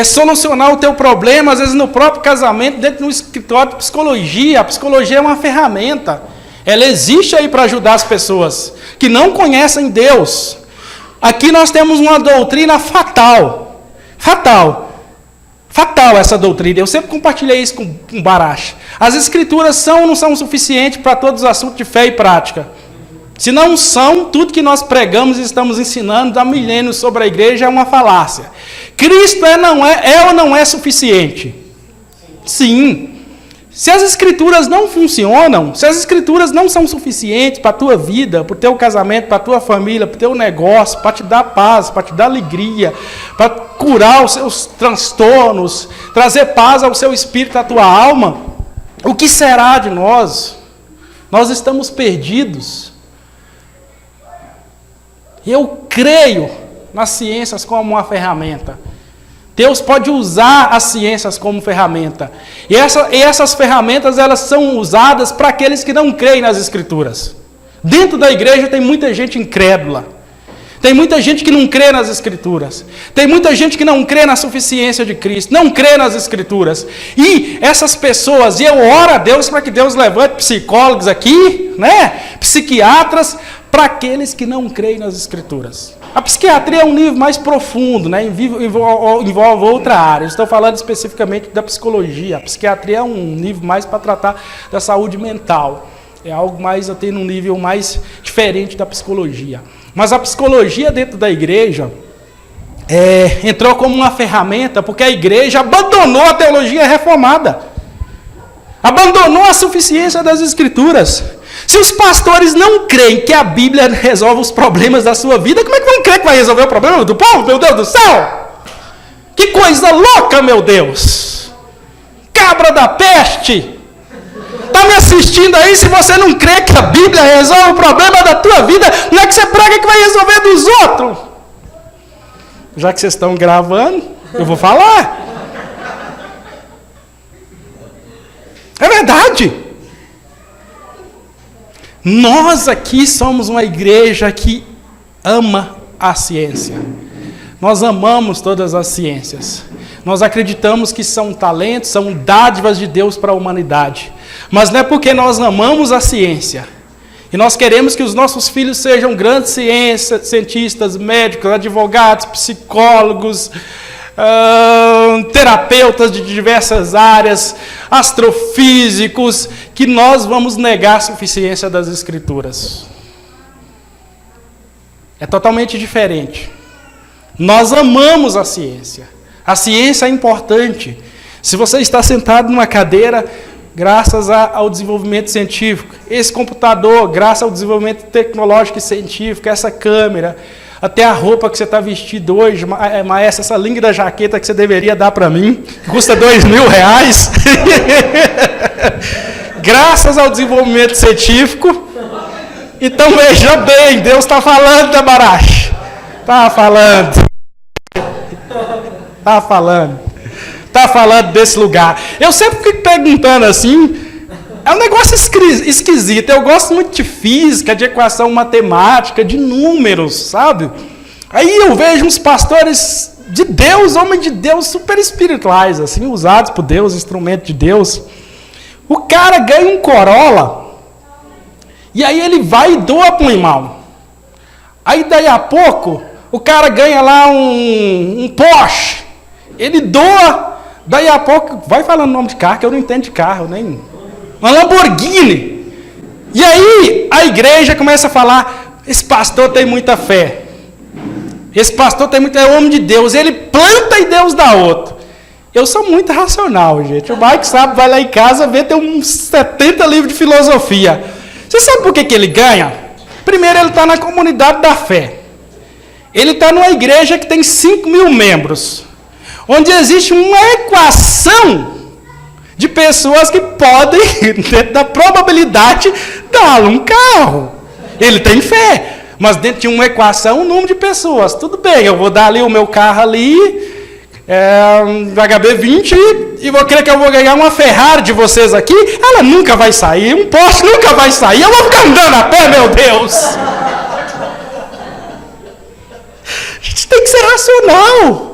solucionar o teu problema, às vezes no próprio casamento, dentro do escritório de psicologia. A psicologia é uma ferramenta. Ela existe aí para ajudar as pessoas que não conhecem Deus. Aqui nós temos uma doutrina fatal. Fatal essa doutrina. Eu sempre compartilhei isso com o Barache. As escrituras são ou não são suficientes para todos os assuntos de fé e prática? Se não são, tudo que nós pregamos e estamos ensinando há milênios sobre a igreja é uma falácia. Cristo é ou não é suficiente? Sim. Se as escrituras não funcionam, se as escrituras não são suficientes para a tua vida, para o teu casamento, para a tua família, para o teu negócio, para te dar paz, para te dar alegria, para curar os seus transtornos, trazer paz ao seu espírito, à tua alma, o que será de nós? Nós estamos perdidos. Eu creio nas ciências como uma ferramenta. Deus pode usar as ciências como ferramenta. E essas ferramentas, elas são usadas para aqueles que não creem nas Escrituras. Dentro da igreja tem muita gente incrédula. Tem muita gente que não crê nas Escrituras. Tem muita gente que não crê na suficiência de Cristo. Não crê nas Escrituras. E essas pessoas, e eu oro a Deus para que Deus levante psicólogos aqui, psiquiatras, para aqueles que não creem nas Escrituras. A psiquiatria é um nível mais profundo, envolve outra área. Estou falando especificamente da psicologia. A psiquiatria é um nível mais para tratar da saúde mental. É algo mais, eu tenho um nível mais diferente da psicologia. Mas a psicologia dentro da igreja entrou como uma ferramenta porque a igreja abandonou a teologia reformada. Abandonou a suficiência das Escrituras. Se os pastores não creem que a Bíblia resolve os problemas da sua vida, como é que vão crer que vai resolver o problema do povo, meu Deus do céu? Que coisa louca, meu Deus! Cabra da peste! Está me assistindo aí? Se você não crê que a Bíblia resolve o problema da tua vida, não é que você prega que vai resolver dos outros. Já que vocês estão gravando, eu vou falar. É verdade. Nós aqui somos uma igreja que ama a ciência. Nós amamos todas as ciências. Nós acreditamos que são talentos, são dádivas de Deus para a humanidade. Mas não é porque nós amamos a ciência e nós queremos que os nossos filhos sejam grandes cientistas, médicos, advogados, psicólogos, terapeutas de diversas áreas, astrofísicos, que nós vamos negar a suficiência das Escrituras. É totalmente diferente. Nós amamos a ciência. A ciência é importante. Se você está sentado numa cadeira, graças ao desenvolvimento científico, esse computador, graças ao desenvolvimento tecnológico e científico, essa câmera, até a roupa que você está vestido hoje, maestro, essa linda jaqueta que você deveria dar para mim, que custa R$2.000. Graças ao desenvolvimento científico. Então veja bem, Deus está falando, Barache. Está falando desse lugar. Eu sempre fico perguntando assim, é um negócio esquisito. Eu gosto muito de física, de equação matemática, de números, sabe? Aí eu vejo uns pastores de Deus, homens de Deus, super espirituais, assim, usados por Deus, instrumento de Deus. O cara ganha um Corolla, e aí ele vai e doa para um irmão. Aí daí a pouco, o cara ganha lá um Porsche, ele doa, daí a pouco, vai falando o nome de carro, que eu não entendo de carro, nem... Uma Lamborghini. E aí a igreja começa a falar, esse pastor tem muita fé. Esse pastor é homem de Deus. Ele planta e Deus dá outro. Eu sou muito racional, gente. O Mike sabe, vai lá em casa ver, tem uns 70 livros de filosofia. Você sabe por que ele ganha? Primeiro, ele está na comunidade da fé. Ele está numa igreja que tem 5.000 membros. Onde existe uma equação de pessoas que podem, dentro da probabilidade, dar um carro. Ele tem fé. Mas dentro de uma equação, um número de pessoas. Tudo bem, eu vou dar ali o meu carro ali, HB20, e vou crer que eu vou ganhar uma Ferrari de vocês aqui. Ela nunca vai sair, um Porsche nunca vai sair. Eu vou ficar andando a pé, meu Deus. A gente tem que ser racional.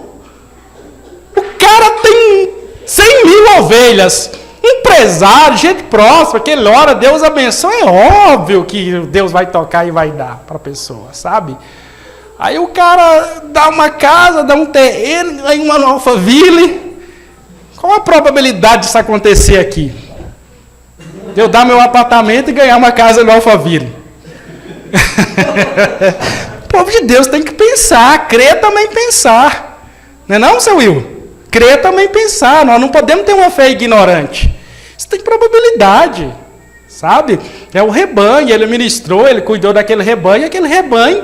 O cara tem 100 mil ovelhas. Empresário, gente próxima, que ele ora, Deus abençoa, é óbvio que Deus vai tocar e vai dar para a pessoa, sabe? Aí o cara dá uma casa, dá um terreno, aí uma Alphaville. Qual a probabilidade disso acontecer aqui? De eu dar meu apartamento e ganhar uma casa no Alphaville. O povo de Deus tem que pensar, crer também pensar. Não é não, seu Will? Crer também pensar, nós não podemos ter uma fé ignorante. Isso tem probabilidade, sabe? É o rebanho, ele ministrou, ele cuidou daquele rebanho, e aquele rebanho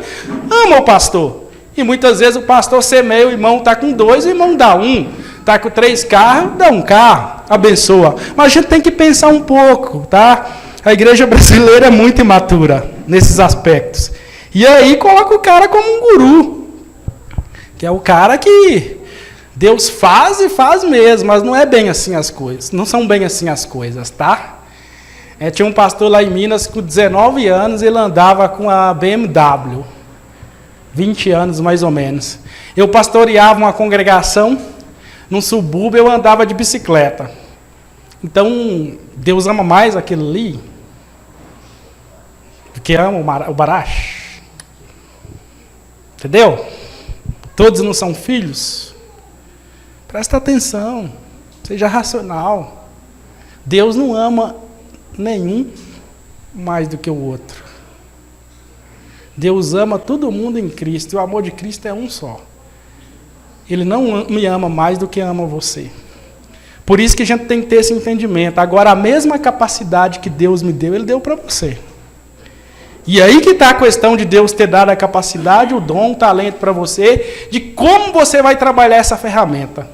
ama o pastor. E muitas vezes o pastor semeia, o irmão está com 2, o irmão dá 1. Está com 3 carros, dá 1 carro, abençoa. Mas a gente tem que pensar um pouco, tá? A igreja brasileira é muito imatura nesses aspectos. E aí coloca o cara como um guru, que é o cara que Deus faz e faz mesmo, mas não é bem assim as coisas. Não são bem assim as coisas, tá? Tinha um pastor lá em Minas, com 19 anos, ele andava com a BMW. 20 anos, mais ou menos. Eu pastoreava uma congregação, num subúrbio, eu andava de bicicleta. Então, Deus ama mais aquilo ali do que ama o Barache. Entendeu? Todos não são filhos. Presta atenção, seja racional. Deus não ama nenhum mais do que o outro. Deus ama todo mundo em Cristo, e o amor de Cristo é um só. Ele não me ama mais do que ama você. Por isso que a gente tem que ter esse entendimento. Agora, a mesma capacidade que Deus me deu, Ele deu para você. E aí que está a questão de Deus ter dado a capacidade, o dom, o talento para você, de como você vai trabalhar essa ferramenta.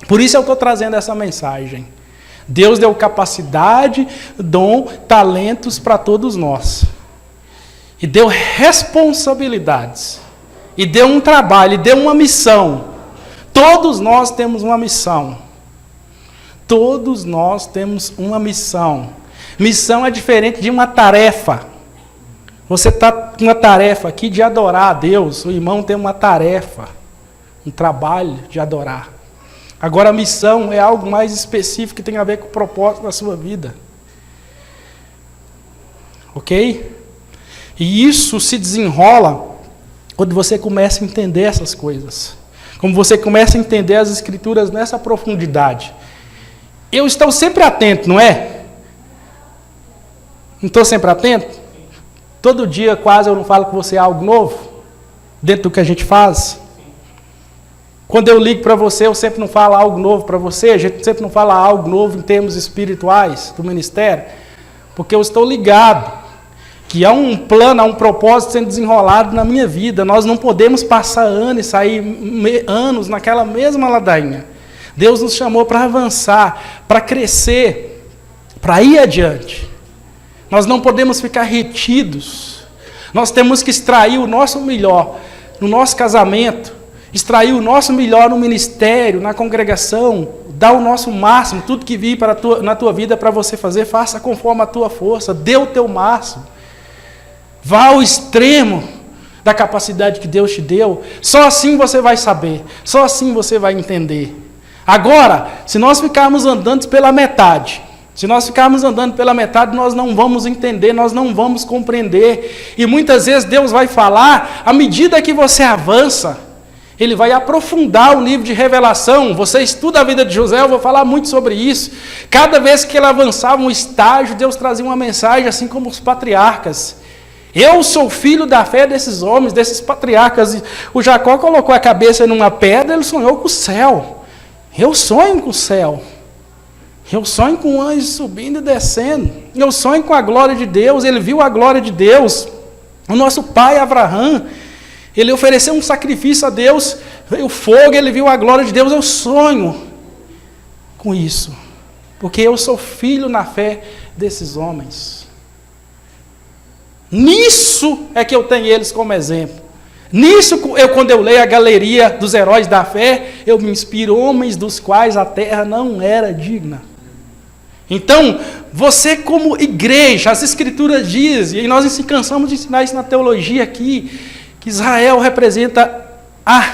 Por isso eu estou trazendo essa mensagem. Deus deu capacidade, dom, talentos para todos nós. E deu responsabilidades. E deu um trabalho, e deu uma missão. Todos nós temos uma missão. Todos nós temos uma missão. Missão é diferente de uma tarefa. Você está com uma tarefa aqui de adorar a Deus. O irmão tem uma tarefa, um trabalho de adorar. Agora a missão é algo mais específico que tem a ver com o propósito da sua vida. Ok? E isso se desenrola quando você começa a entender essas coisas. Como você começa a entender as Escrituras nessa profundidade. Eu estou sempre atento, não é? Não estou sempre atento? Todo dia quase eu não falo com você algo novo? Dentro do que a gente faz? Quando eu ligo para você, eu sempre não falo algo novo para você? A gente sempre não fala algo novo em termos espirituais do ministério? Porque eu estou ligado que há um plano, há um propósito sendo desenrolado na minha vida. Nós não podemos passar anos e sair anos naquela mesma ladainha. Deus nos chamou para avançar, para crescer, para ir adiante. Nós não podemos ficar retidos. Nós temos que extrair o nosso melhor no nosso casamento, extrair o nosso melhor no ministério, na congregação, dar o nosso máximo, tudo que vir na tua vida para você fazer, faça conforme a tua força, dê o teu máximo. Vá ao extremo da capacidade que Deus te deu. Só assim você vai saber. Só assim você vai entender. Agora, se nós ficarmos andando pela metade, nós não vamos entender, nós não vamos compreender. E muitas vezes Deus vai falar, à medida que você avança, Ele vai aprofundar o nível de revelação. Você estuda a vida de José, eu vou falar muito sobre isso. Cada vez que ele avançava um estágio, Deus trazia uma mensagem, assim como os patriarcas. Eu sou filho da fé desses homens, desses patriarcas. O Jacó colocou a cabeça numa pedra, ele sonhou com o céu. Eu sonho com o céu. Eu sonho com anjos subindo e descendo. Eu sonho com a glória de Deus. Ele viu a glória de Deus. O nosso pai Abraão, ele ofereceu um sacrifício a Deus. Veio o fogo, ele viu a glória de Deus. Eu sonho com isso. Porque eu sou filho na fé desses homens. Nisso é que eu tenho eles como exemplo. Nisso, quando eu leio a galeria dos heróis da fé, eu me inspiro, homens dos quais a terra não era digna. Então, você como igreja, as Escrituras dizem, e nós nos cansamos de ensinar isso na teologia aqui, que Israel representa a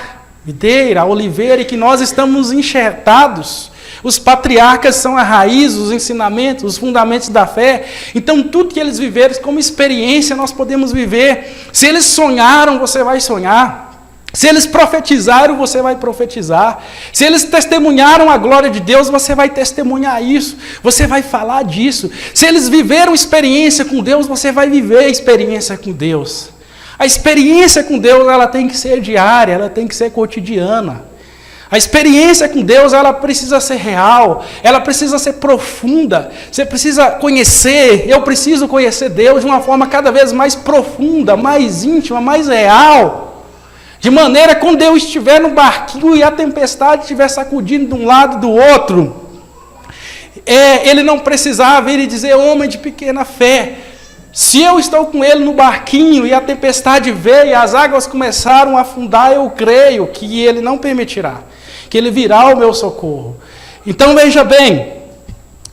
videira, a oliveira, e que nós estamos enxertados. Os patriarcas são a raiz, os ensinamentos, os fundamentos da fé. Então, tudo que eles viveram como experiência, nós podemos viver. Se eles sonharam, você vai sonhar. Se eles profetizaram, você vai profetizar. Se eles testemunharam a glória de Deus, você vai testemunhar isso. Você vai falar disso. Se eles viveram experiência com Deus, você vai viver experiência com Deus. A experiência com Deus, ela tem que ser diária, ela tem que ser cotidiana. A experiência com Deus, ela precisa ser real, ela precisa ser profunda. Você precisa conhecer, eu preciso conhecer Deus de uma forma cada vez mais profunda, mais íntima, mais real. De maneira que quando eu estiver no barquinho e a tempestade estiver sacudindo de um lado e do outro, ele não precisar vir e dizer, homem de pequena fé. Se eu estou com ele no barquinho e a tempestade veio e as águas começaram a afundar, eu creio que ele não permitirá, que ele virá ao meu socorro. Então veja bem,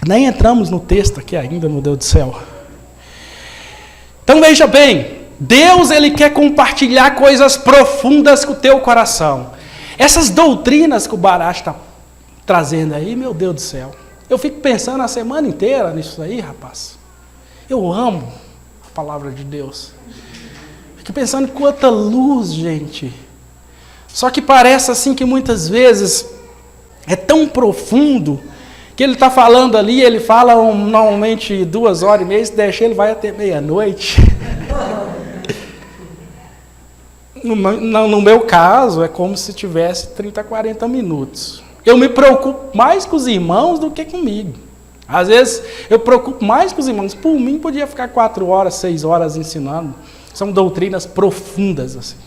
nem entramos no texto aqui ainda, meu Deus do céu. Então veja bem, Deus ele quer compartilhar coisas profundas com o teu coração. Essas doutrinas que o Baracho está trazendo aí, meu Deus do céu. Eu fico pensando a semana inteira nisso aí, rapaz. Eu amo a palavra de Deus. Fico pensando quanta luz, gente. Só que parece assim que muitas vezes é tão profundo que ele está falando ali, ele fala normalmente 2h30, se deixa ele vai até meia-noite. No meu caso, é como se tivesse 30, 40 minutos. Eu me preocupo mais com os irmãos do que comigo. Às vezes, eu preocupo mais com os irmãos. Por mim, podia ficar 4 horas, 6 horas ensinando. São doutrinas profundas, assim.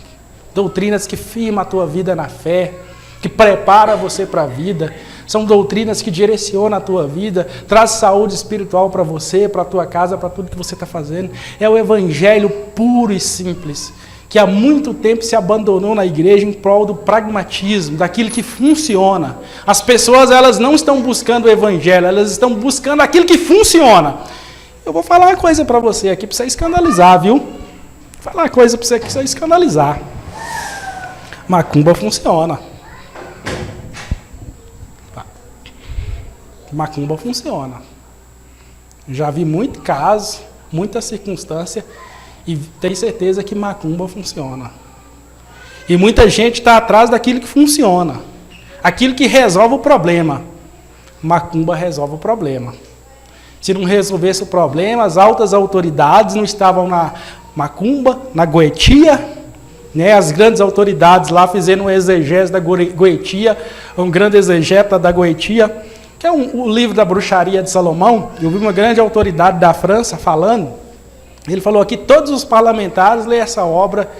Doutrinas que firmam a tua vida na fé, que preparam você para a vida. São doutrinas que direcionam a tua vida, traz saúde espiritual para você, para a tua casa, para tudo que você está fazendo. É o evangelho puro e simples, que há muito tempo se abandonou na igreja em prol do pragmatismo, daquilo que funciona. As pessoas, elas não estão buscando o evangelho, elas estão buscando aquilo que funciona. Eu vou falar uma coisa para você aqui, para você escandalizar, viu? Vou falar uma coisa para você escandalizar. Macumba funciona. Macumba funciona. Já vi muito caso, muita circunstância, e tenho certeza que macumba funciona. E muita gente está atrás daquilo que funciona. Aquilo que resolve o problema. Macumba resolve o problema. Se não resolvesse o problema, as altas autoridades não estavam na macumba, na goetia, né? As grandes autoridades lá fizeram um exegese da goetia, um grande exegeta da goetia, que é o livro da bruxaria de Salomão. Eu vi uma grande autoridade da França falando. Ele falou aqui, todos os parlamentares lêem essa obra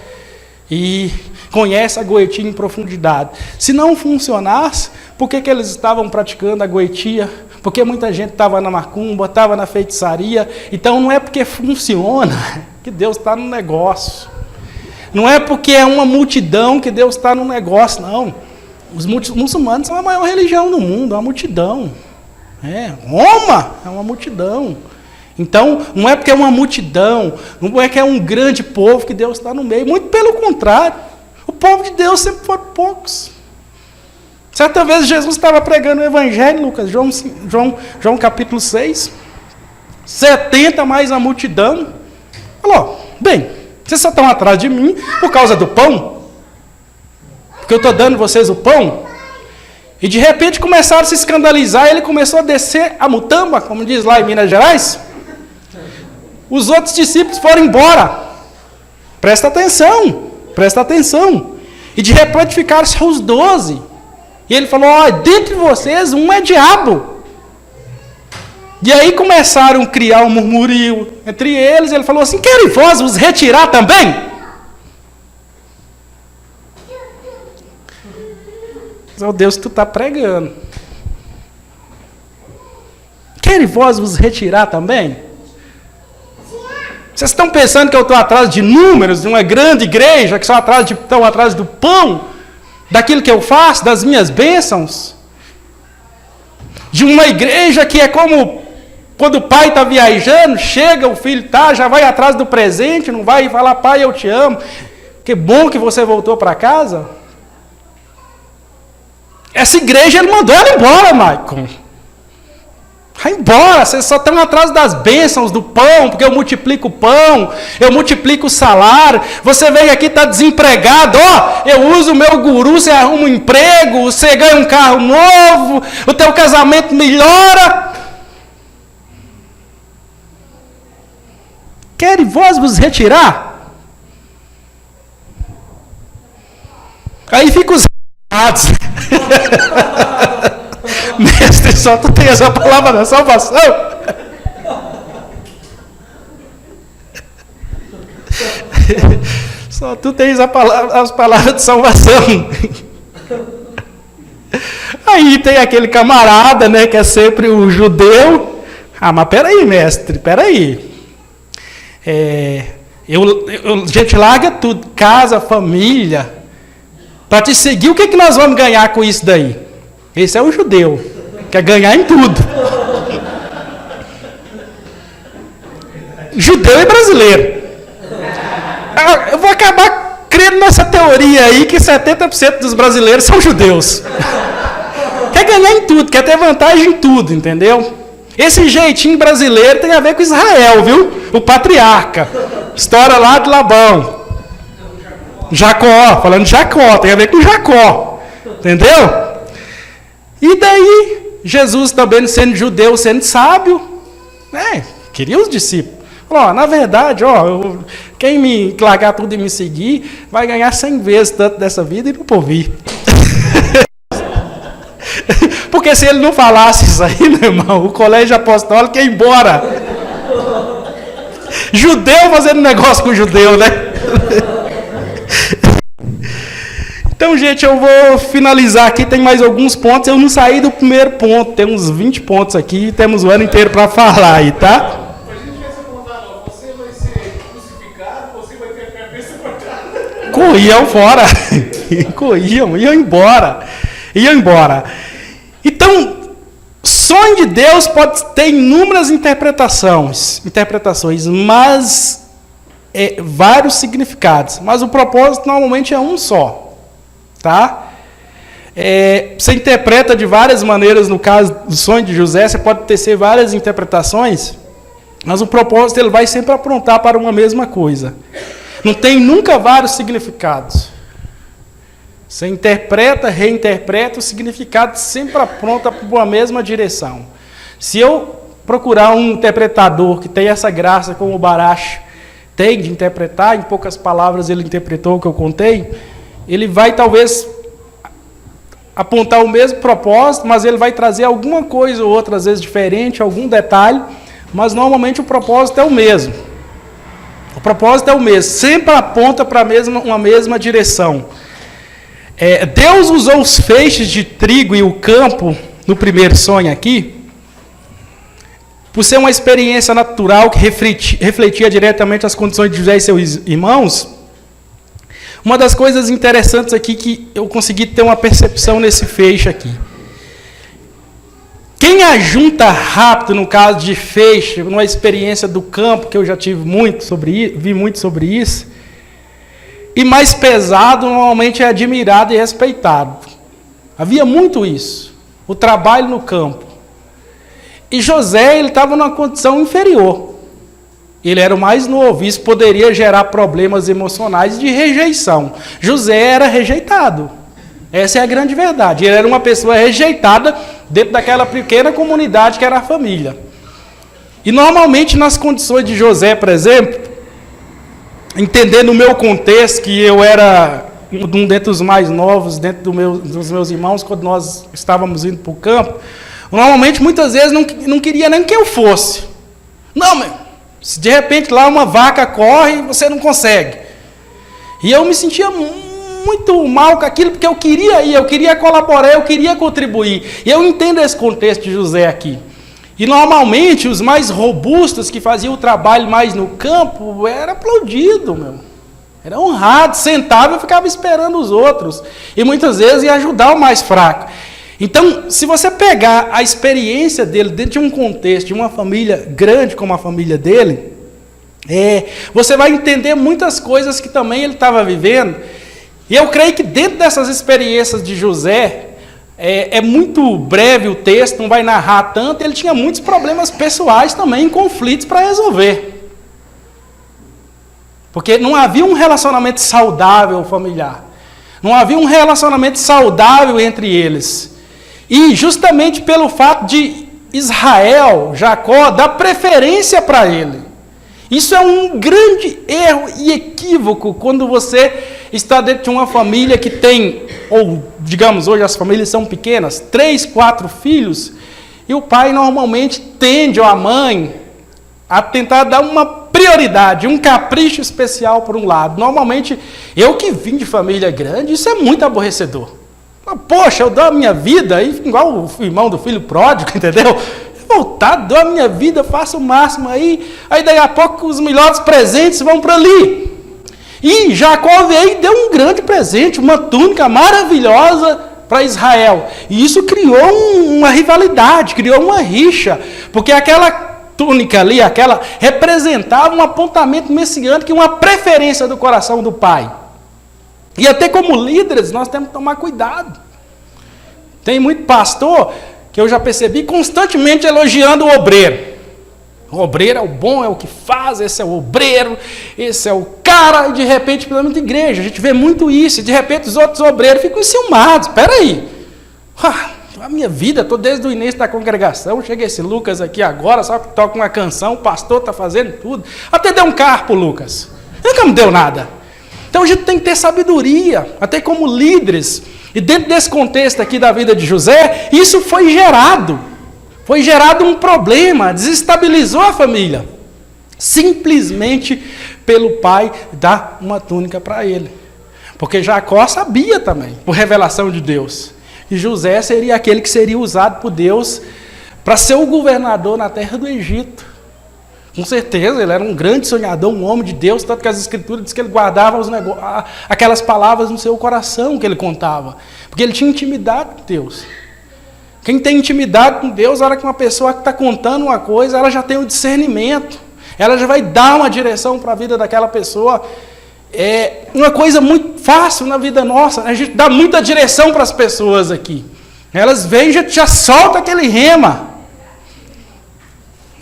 e conhecem a goetia em profundidade. Se não funcionasse, por que eles estavam praticando a goetia? Porque muita gente estava na macumba, estava na feitiçaria. Então não é porque funciona que Deus está no negócio. Não é porque é uma multidão que Deus está no negócio, não. Os muçulmanos são a maior religião do mundo, é uma multidão. Roma é uma multidão. Então, não é porque é uma multidão, não é que é um grande povo que Deus está no meio. Muito pelo contrário. O povo de Deus sempre foram poucos. Certa vez Jesus estava pregando o Evangelho, Lucas, João capítulo 6. 70 mais a multidão. Falou, bem, vocês só estão atrás de mim por causa do pão? Porque eu estou dando vocês o pão? E de repente começaram a se escandalizar, ele começou a descer a mutamba, como diz lá em Minas Gerais. Os outros discípulos foram embora. Presta atenção, presta atenção. E de repente ficaram só os 12. E ele falou, dentre vocês um é diabo. E aí começaram a criar um murmurio entre eles. Ele falou assim, querem vós vos retirar também? Meu Deus, tu está pregando. Querem vós vos retirar também? Vocês estão pensando que eu estou atrás de números, de uma grande igreja, que estão atrás do pão, daquilo que eu faço, das minhas bênçãos? De uma igreja que é como quando o pai está viajando, chega, o filho já vai atrás do presente, não vai falar, pai, eu te amo, que bom que você voltou para casa. Essa igreja, ele mandou ela embora, Maicon. Vai embora, vocês só estão atrás das bênçãos do pão, porque eu multiplico o pão, eu multiplico o salário. Você vem aqui, está desempregado, eu uso o meu guru, você arruma um emprego, você ganha um carro novo, o teu casamento melhora. Querem vos retirar? Aí fica os errados. Mestre, só tu tem essa palavra da salvação? Só tu tens as palavras de salvação. Aí tem aquele camarada, né, que é sempre o judeu. Ah, mas peraí, mestre, peraí. A gente larga tudo, casa, família, para te seguir. O que nós vamos ganhar com isso daí? Esse é o judeu, quer ganhar em tudo. Judeu e brasileiro. Eu vou acabar crendo nessa teoria aí que 70% dos brasileiros são judeus. Quer ganhar em tudo, quer ter vantagem em tudo, entendeu? Esse jeitinho brasileiro tem a ver com Israel, viu? O patriarca. História lá de Labão. Jacó, falando de Jacó, tem a ver com Jacó. Entendeu? E daí, Jesus também sendo judeu, sendo sábio, queria os discípulos. Falou, na verdade, quem me largar tudo e me seguir, vai ganhar 100 vezes tanto dessa vida e não por vir. Porque se ele não falasse isso aí, meu irmão, o colégio apostólico ia embora. Judeu fazendo negócio com judeu, né? Então, gente, eu vou finalizar aqui, tem mais alguns pontos. Eu não saí do primeiro ponto, tem uns 20 pontos aqui, temos o ano inteiro para falar aí, tá? Mas a gente vai se contar, não. Você vai ser crucificado, você vai ter a cabeça cortada. Corriam fora, iam embora. Então, sonho de Deus pode ter inúmeras interpretações, mas vários significados. Mas o propósito normalmente é um só. Tá? Você interpreta de várias maneiras. No caso do sonho de José, você pode tecer várias interpretações, mas o propósito ele vai sempre apontar para uma mesma coisa. Não tem nunca vários significados. Você interpreta, reinterpreta, o significado sempre aponta para uma mesma direção. Se eu procurar um interpretador que tem essa graça, como o Barash tem de interpretar, em poucas palavras ele interpretou o que eu contei, ele vai talvez apontar o mesmo propósito, mas ele vai trazer alguma coisa ou outra, às vezes diferente, algum detalhe, mas normalmente o propósito é o mesmo. O propósito é o mesmo, sempre aponta para uma mesma direção. Deus usou os feixes de trigo e o campo, no primeiro sonho aqui, por ser uma experiência natural que refletia diretamente as condições de José e seus irmãos. Uma das coisas interessantes aqui que eu consegui ter uma percepção nesse feixe aqui. Quem ajunta rápido, no caso de feixe, numa experiência do campo, que eu já vi muito sobre isso, e mais pesado, normalmente é admirado e respeitado. Havia muito isso, o trabalho no campo. E José, ele estava numa condição inferior. Ele era o mais novo, isso poderia gerar problemas emocionais de rejeição. José era rejeitado. Essa é a grande verdade. Ele era uma pessoa rejeitada dentro daquela pequena comunidade que era a família. E normalmente nas condições de José, por exemplo, entendendo o meu contexto, que eu era um dentre os mais novos, dentro dos meus irmãos, quando nós estávamos indo para o campo, normalmente muitas vezes não queria nem que eu fosse. Não, meu. Se de repente lá uma vaca corre, você não consegue. E eu me sentia muito mal com aquilo, porque eu queria ir, eu queria colaborar, eu queria contribuir. E eu entendo esse contexto de José aqui. E normalmente os mais robustos, que faziam o trabalho mais no campo, era aplaudido, meu. Era honrado, sentava e ficava esperando os outros. E muitas vezes ia ajudar o mais fraco. Então, se você pegar a experiência dele dentro de um contexto, de uma família grande como a família dele, você vai entender muitas coisas que também ele estava vivendo. E eu creio que dentro dessas experiências de José, é muito breve o texto, não vai narrar tanto, ele tinha muitos problemas pessoais também, conflitos para resolver. Porque não havia um relacionamento saudável familiar. Não havia um relacionamento saudável entre eles. E justamente pelo fato de Israel, Jacó, dar preferência para ele. Isso é um grande erro e equívoco quando você está dentro de uma família que tem, ou digamos hoje as famílias são pequenas, 3, 4 filhos, e o pai normalmente tende, ou a mãe, a tentar dar uma prioridade, um capricho especial por um lado. Normalmente, eu que vim de família grande, isso é muito aborrecedor. Poxa, eu dou a minha vida, igual o irmão do filho pródigo, entendeu? Voltar, dou a minha vida, faço o máximo aí daí a pouco os melhores presentes vão para ali. E Jacó veio e deu um grande presente, uma túnica maravilhosa para Israel. E isso criou uma rivalidade, criou uma rixa, porque aquela túnica ali, representava um apontamento messiânico e uma preferência do coração do pai. E até como líderes, nós temos que tomar cuidado. Tem muito pastor que eu já percebi constantemente elogiando o obreiro. O obreiro é o bom, é o que faz, esse é o obreiro, esse é o cara, e de repente, pelo menos na igreja, a gente vê muito isso, e de repente os outros obreiros ficam enciumados. Espera aí, a minha vida, estou desde o início da congregação, chega esse Lucas aqui agora, só que toca uma canção, o pastor está fazendo tudo, até deu um carro para o Lucas, nunca me deu nada. Então a gente tem que ter sabedoria, até como líderes. E dentro desse contexto aqui da vida de José, isso foi gerado um problema, desestabilizou a família. Simplesmente pelo pai dar uma túnica para ele. Porque Jacó sabia também, por revelação de Deus. E José seria aquele que seria usado por Deus para ser o governador na terra do Egito. Com certeza, ele era um grande sonhador, um homem de Deus, tanto que as escrituras dizem que ele guardava aquelas palavras no seu coração que ele contava, porque ele tinha intimidade com Deus. Quem tem intimidade com Deus, na hora que uma pessoa está contando uma coisa, ela já tem o discernimento, ela já vai dar uma direção para a vida daquela pessoa. É uma coisa muito fácil na vida nossa, a gente dá muita direção para as pessoas aqui. Elas vêm e já solta aquele rema.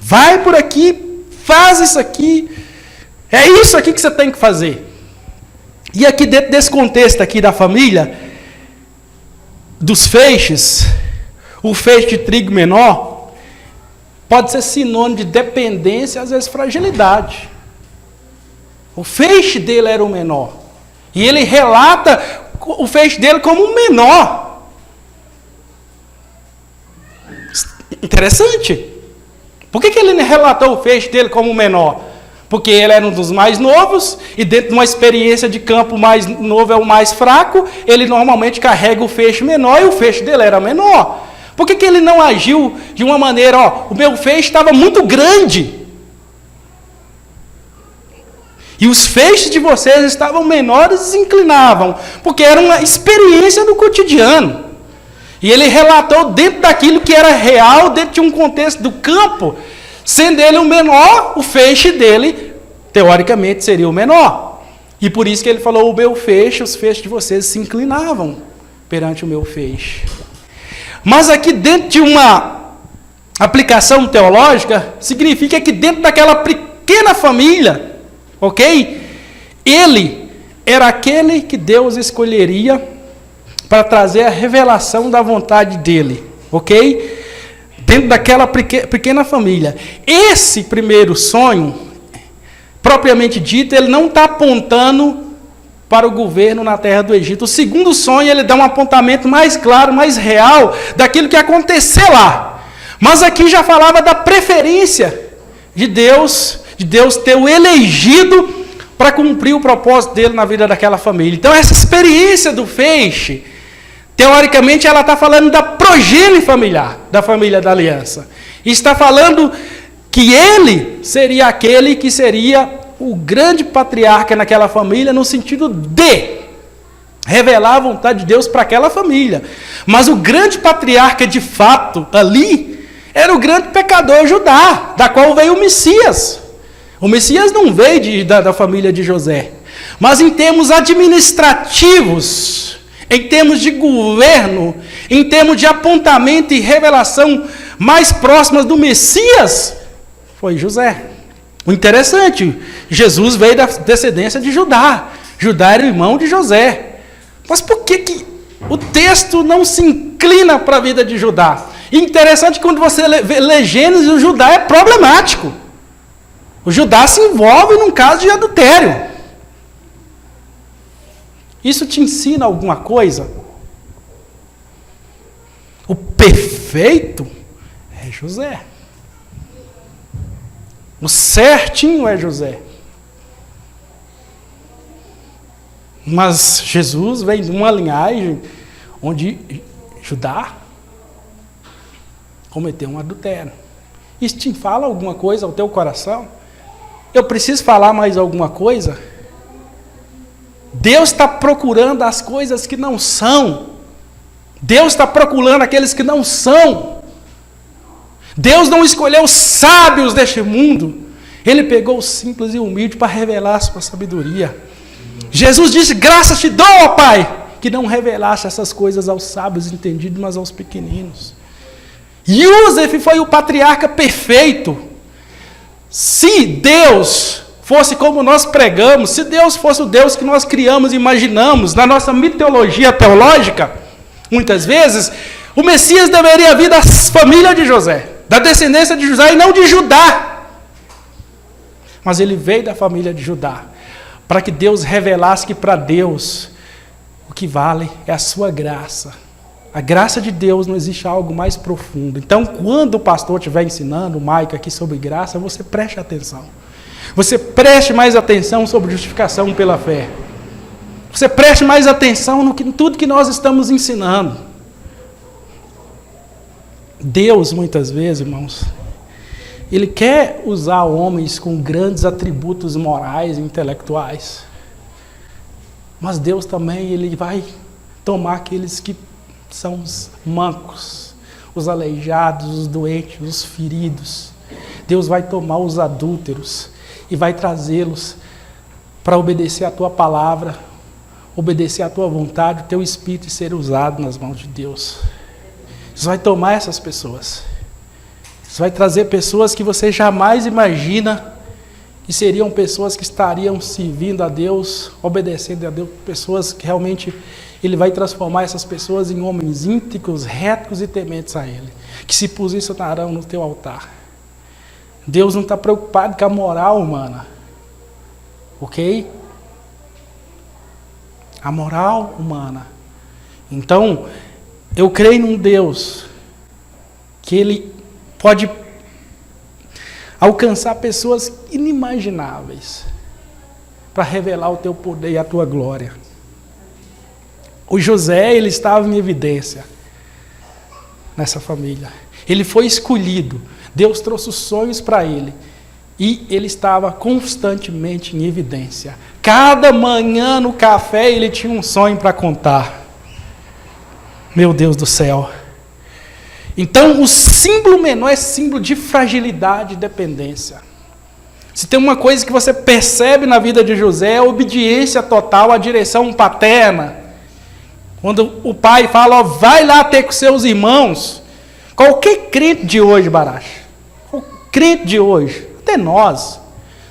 Vai por aqui, faz isso aqui, é isso aqui que você tem que fazer. E aqui dentro desse contexto aqui da família, dos feixes, o feixe de trigo menor pode ser sinônimo de dependência, às vezes fragilidade. O feixe dele era o menor. E ele relata o feixe dele como o menor. Interessante. Por que ele relatou o feixe dele como menor? Porque ele era um dos mais novos, e dentro de uma experiência de campo, o mais novo é o mais fraco, ele normalmente carrega o feixe menor, e o feixe dele era menor. Por que ele não agiu de uma maneira, o meu feixe estava muito grande, e os feixes de vocês estavam menores e desinclinavam, porque era uma experiência do cotidiano. E ele relatou dentro daquilo que era real, dentro de um contexto do campo, sendo ele o menor, o feixe dele, teoricamente, seria o menor. E por isso que ele falou, o meu feixe, os feixes de vocês se inclinavam perante o meu feixe. Mas aqui dentro de uma aplicação teológica, significa que dentro daquela pequena família, ok? Ele era aquele que Deus escolheria para trazer a revelação da vontade dele, ok? Dentro daquela pequena família. Esse primeiro sonho, propriamente dito, ele não está apontando para o governo na terra do Egito. O segundo sonho, ele dá um apontamento mais claro, mais real, daquilo que ia acontecer lá. Mas aqui já falava da preferência de Deus ter o elegido para cumprir o propósito dele na vida daquela família. Então, essa experiência do feixe Teoricamente, ela está falando da progênie familiar, da família da aliança. E está falando que ele seria aquele que seria o grande patriarca naquela família, no sentido de revelar a vontade de Deus para aquela família. Mas o grande patriarca, de fato, ali, era o grande pecador Judá, da qual veio o Messias. O Messias não veio da família de José. Mas em termos administrativos, em termos de governo, em termos de apontamento e revelação mais próximas do Messias, foi José. O interessante, Jesus veio da descendência de Judá. Judá era o irmão de José. Mas por que o texto não se inclina para a vida de Judá? E interessante, quando você lê Gênesis, o Judá é problemático. O Judá se envolve num caso de adultério. Isso te ensina alguma coisa? O perfeito é José. O certinho é José. Mas Jesus vem de uma linhagem onde Judá cometeu um adultério. Isso te fala alguma coisa ao teu coração? Eu preciso falar mais alguma coisa? Deus está procurando as coisas que não são. Deus está procurando aqueles que não são. Deus não escolheu os sábios deste mundo. Ele pegou os simples e humildes para revelar a sua sabedoria. Jesus disse: graças te dou, ó Pai, que não revelaste essas coisas aos sábios entendidos, mas aos pequeninos. Yosef foi o patriarca perfeito. Se Deus fosse como nós pregamos, se Deus fosse o Deus que nós criamos e imaginamos na nossa mitologia teológica, muitas vezes, o Messias deveria vir da família de José, da descendência de José e não de Judá. Mas ele veio da família de Judá, para que Deus revelasse que para Deus o que vale é a sua graça. A graça de Deus, não existe algo mais profundo. Então, quando o pastor estiver ensinando, o Maico aqui sobre graça, você preste atenção. Você preste mais atenção sobre justificação pela fé. Você preste mais atenção em tudo que nós estamos ensinando. Deus, muitas vezes, irmãos, Ele quer usar homens com grandes atributos morais e intelectuais. Mas Deus também, Ele vai tomar aqueles que são os mancos, os aleijados, os doentes, os feridos. Deus vai tomar os adúlteros e vai trazê-los para obedecer a tua palavra, obedecer a tua vontade, o teu espírito e ser usado nas mãos de Deus. Deus vai tomar essas pessoas. Deus vai trazer pessoas que você jamais imagina que seriam pessoas que estariam servindo a Deus, obedecendo a Deus, pessoas que realmente Ele vai transformar essas pessoas em homens íntegros, retos e tementes a Ele, que se posicionarão no teu altar. Deus não está preocupado com a moral humana, ok? A moral humana. Então, eu creio num Deus que Ele pode alcançar pessoas inimagináveis para revelar o teu poder e a tua glória. O José, ele estava em evidência nessa família. Ele foi escolhido. Deus trouxe os sonhos para ele. E ele estava constantemente em evidência. Cada manhã no café ele tinha um sonho para contar. Meu Deus do céu. Então, o símbolo menor é símbolo de fragilidade e dependência. Se tem uma coisa que você percebe na vida de José, é a obediência total à direção paterna. Quando o pai fala, ó, vai lá ter com seus irmãos. Qualquer crente de hoje, Baracha, o crente de hoje, até nós,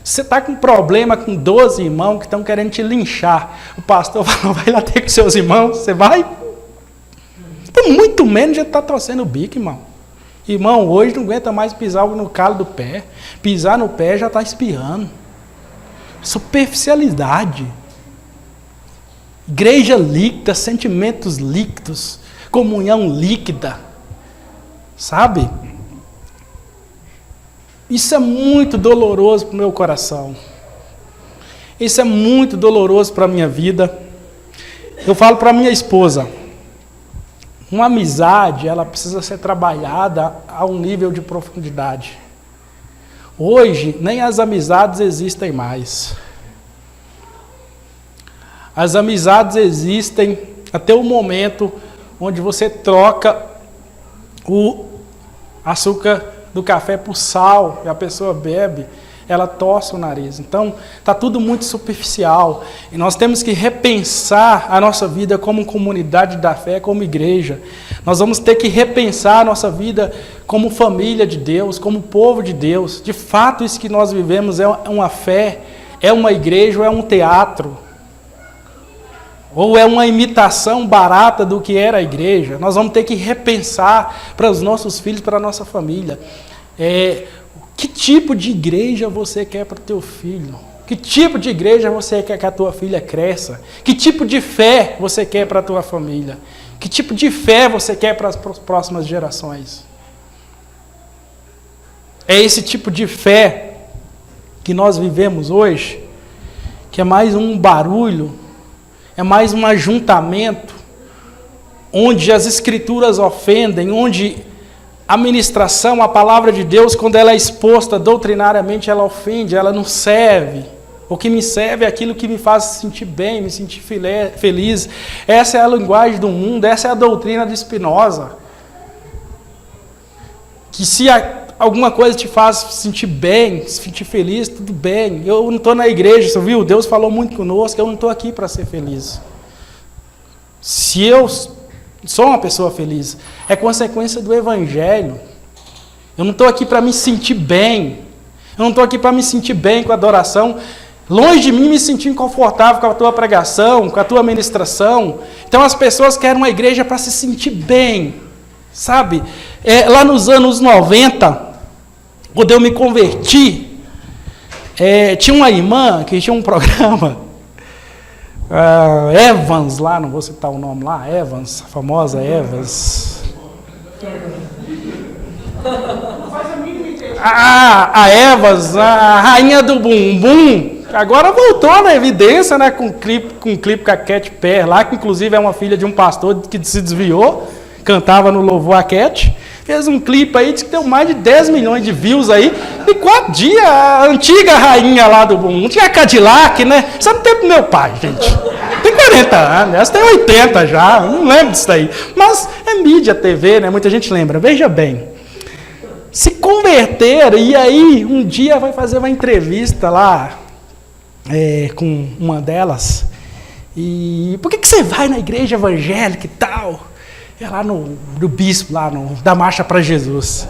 você está com problema com 12 irmãos que estão querendo te linchar. O pastor fala, vai lá ter com seus irmãos, você vai? Por muito menos já está torcendo o bico, irmão. Irmão, hoje não aguenta mais pisar no calo do pé. Pisar no pé já está espiando. Superficialidade. Igreja líquida, sentimentos líquidos, comunhão líquida. Sabe? Isso é muito doloroso para o meu coração. Isso é muito doloroso para a minha vida. Eu falo para a minha esposa, Uma amizade, ela precisa ser trabalhada a um nível de profundidade. Hoje, nem as amizades existem mais. As amizades existem até o momento onde você troca o açúcar do café por sal, e a pessoa bebe, ela torce o nariz. Então, está tudo muito superficial. E nós temos que repensar a nossa vida como comunidade da fé, como igreja. Nós vamos ter que repensar a nossa vida como família de Deus, como povo de Deus. De fato, isso que nós vivemos é uma fé, é uma igreja ou é um teatro? Ou é uma imitação barata do que era a igreja? Nós vamos ter que repensar para os nossos filhos, para a nossa família. Que tipo de igreja você quer para o teu filho? Que tipo de igreja você quer que a tua filha cresça? Que tipo de fé você quer para a tua família? Que tipo de fé você quer para as próximas gerações? É esse tipo de fé que nós vivemos hoje, que é mais um barulho, é mais um ajuntamento, onde as escrituras ofendem, onde a ministração, a palavra de Deus, quando ela é exposta doutrinariamente, ela ofende, ela não serve. O que me serve é aquilo que me faz sentir bem, me sentir feliz. Essa é a linguagem do mundo, essa é a doutrina de Spinoza. Que se alguma coisa te faz sentir bem, se sentir feliz, tudo bem. Eu não estou na igreja, você viu? Deus falou muito conosco, eu não estou aqui para ser feliz. Se eu sou uma pessoa feliz, é consequência do Evangelho. Eu não estou aqui para me sentir bem. Eu não estou aqui para me sentir bem com a adoração. Longe de mim me sentir inconfortável com a tua pregação, com a tua ministração. Então as pessoas querem uma igreja para se sentir bem. Sabe? Lá nos anos 90, quando eu me converti, tinha uma irmã que tinha um programa, Evans lá, não vou citar o nome lá, Evans, a famosa Evans. A Evans, a rainha do bumbum, agora voltou na evidência, né, com um clipe com a Cat Perry lá, que inclusive é uma filha de um pastor que se desviou, cantava no louvor a Cat. Fez um clipe aí, disse que deu mais de 10 milhões de views aí. E 4 dias, a antiga rainha lá do bumbum, tinha Cadillac, né? Isso é no tempo do meu pai, gente. Tem 40 anos, ela tem 80 já, não lembro disso daí. Mas é mídia, TV, né? Muita gente lembra. Veja bem. Se converteram, e aí um dia vai fazer uma entrevista lá com uma delas. E por que você vai na igreja evangélica e tal? É lá no bispo, lá da Marcha para Jesus.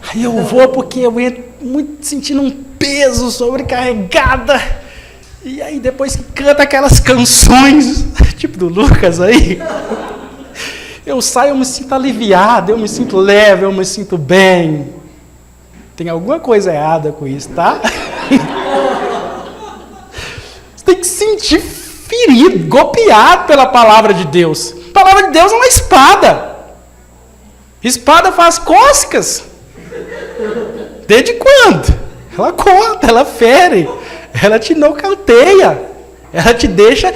Aí eu vou porque eu entro muito sentindo um peso sobrecarregada. E aí depois que canta aquelas canções, tipo do Lucas aí, eu saio, eu me sinto aliviado, eu me sinto leve, eu me sinto bem. Tem alguma coisa errada com isso, tá? Você tem que se sentir ferido, golpeado pela palavra de Deus. A palavra de Deus é uma espada. Espada faz cócegas. Desde quando? Ela corta, ela fere, ela te nocauteia, ela te deixa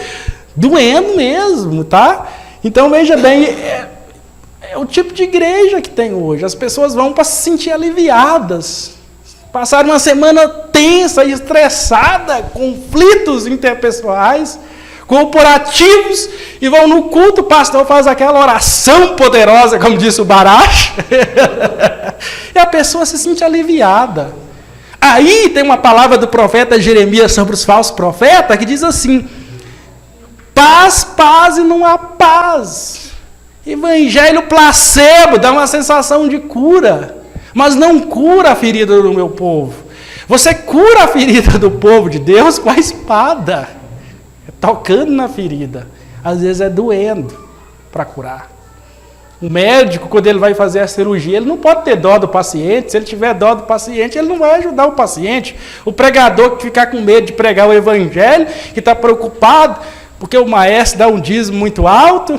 doendo mesmo, tá? Então veja bem, é o tipo de igreja que tem hoje. As pessoas vão para se sentir aliviadas. Passaram uma semana tensa e estressada, conflitos interpessoais, corporativos, e vão no culto, o pastor faz aquela oração poderosa, como disse o Baracho, e a pessoa se sente aliviada. Aí tem uma palavra do profeta Jeremias sobre os falsos profetas, que diz assim: paz, paz e não há paz. Evangelho placebo, dá uma sensação de cura, mas não cura a ferida do meu povo. Você cura a ferida do povo de Deus com a espada, tocando na ferida. Às vezes é doendo para curar. O médico, quando ele vai fazer a cirurgia, ele não pode ter dó do paciente. Se ele tiver dó do paciente, ele não vai ajudar o paciente. O pregador que ficar com medo de pregar o evangelho, que está preocupado porque o maestro dá um dízimo muito alto.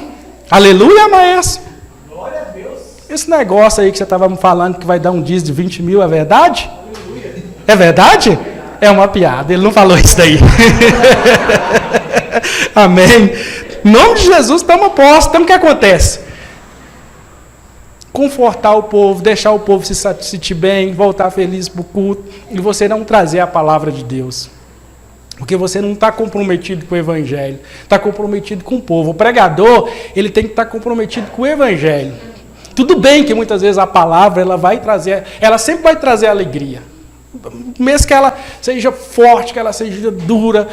Aleluia, maestro! Glória a Deus! Esse negócio aí que você estava me falando que vai dar um dízimo de 20 mil, é verdade? Aleluia. É verdade? É uma piada, ele não falou isso daí. Amém. Em nome de Jesus, toma posse. Então o que acontece? confortar o povo, deixar o povo se sentir bem, voltar feliz para o culto, e você não trazer a palavra de Deus. Porque você não está comprometido com o Evangelho, está comprometido com o povo. O pregador, ele tem que estar comprometido com o Evangelho. Tudo bem que muitas vezes a palavra, ela sempre vai trazer alegria. Mesmo que ela seja forte, que ela seja dura,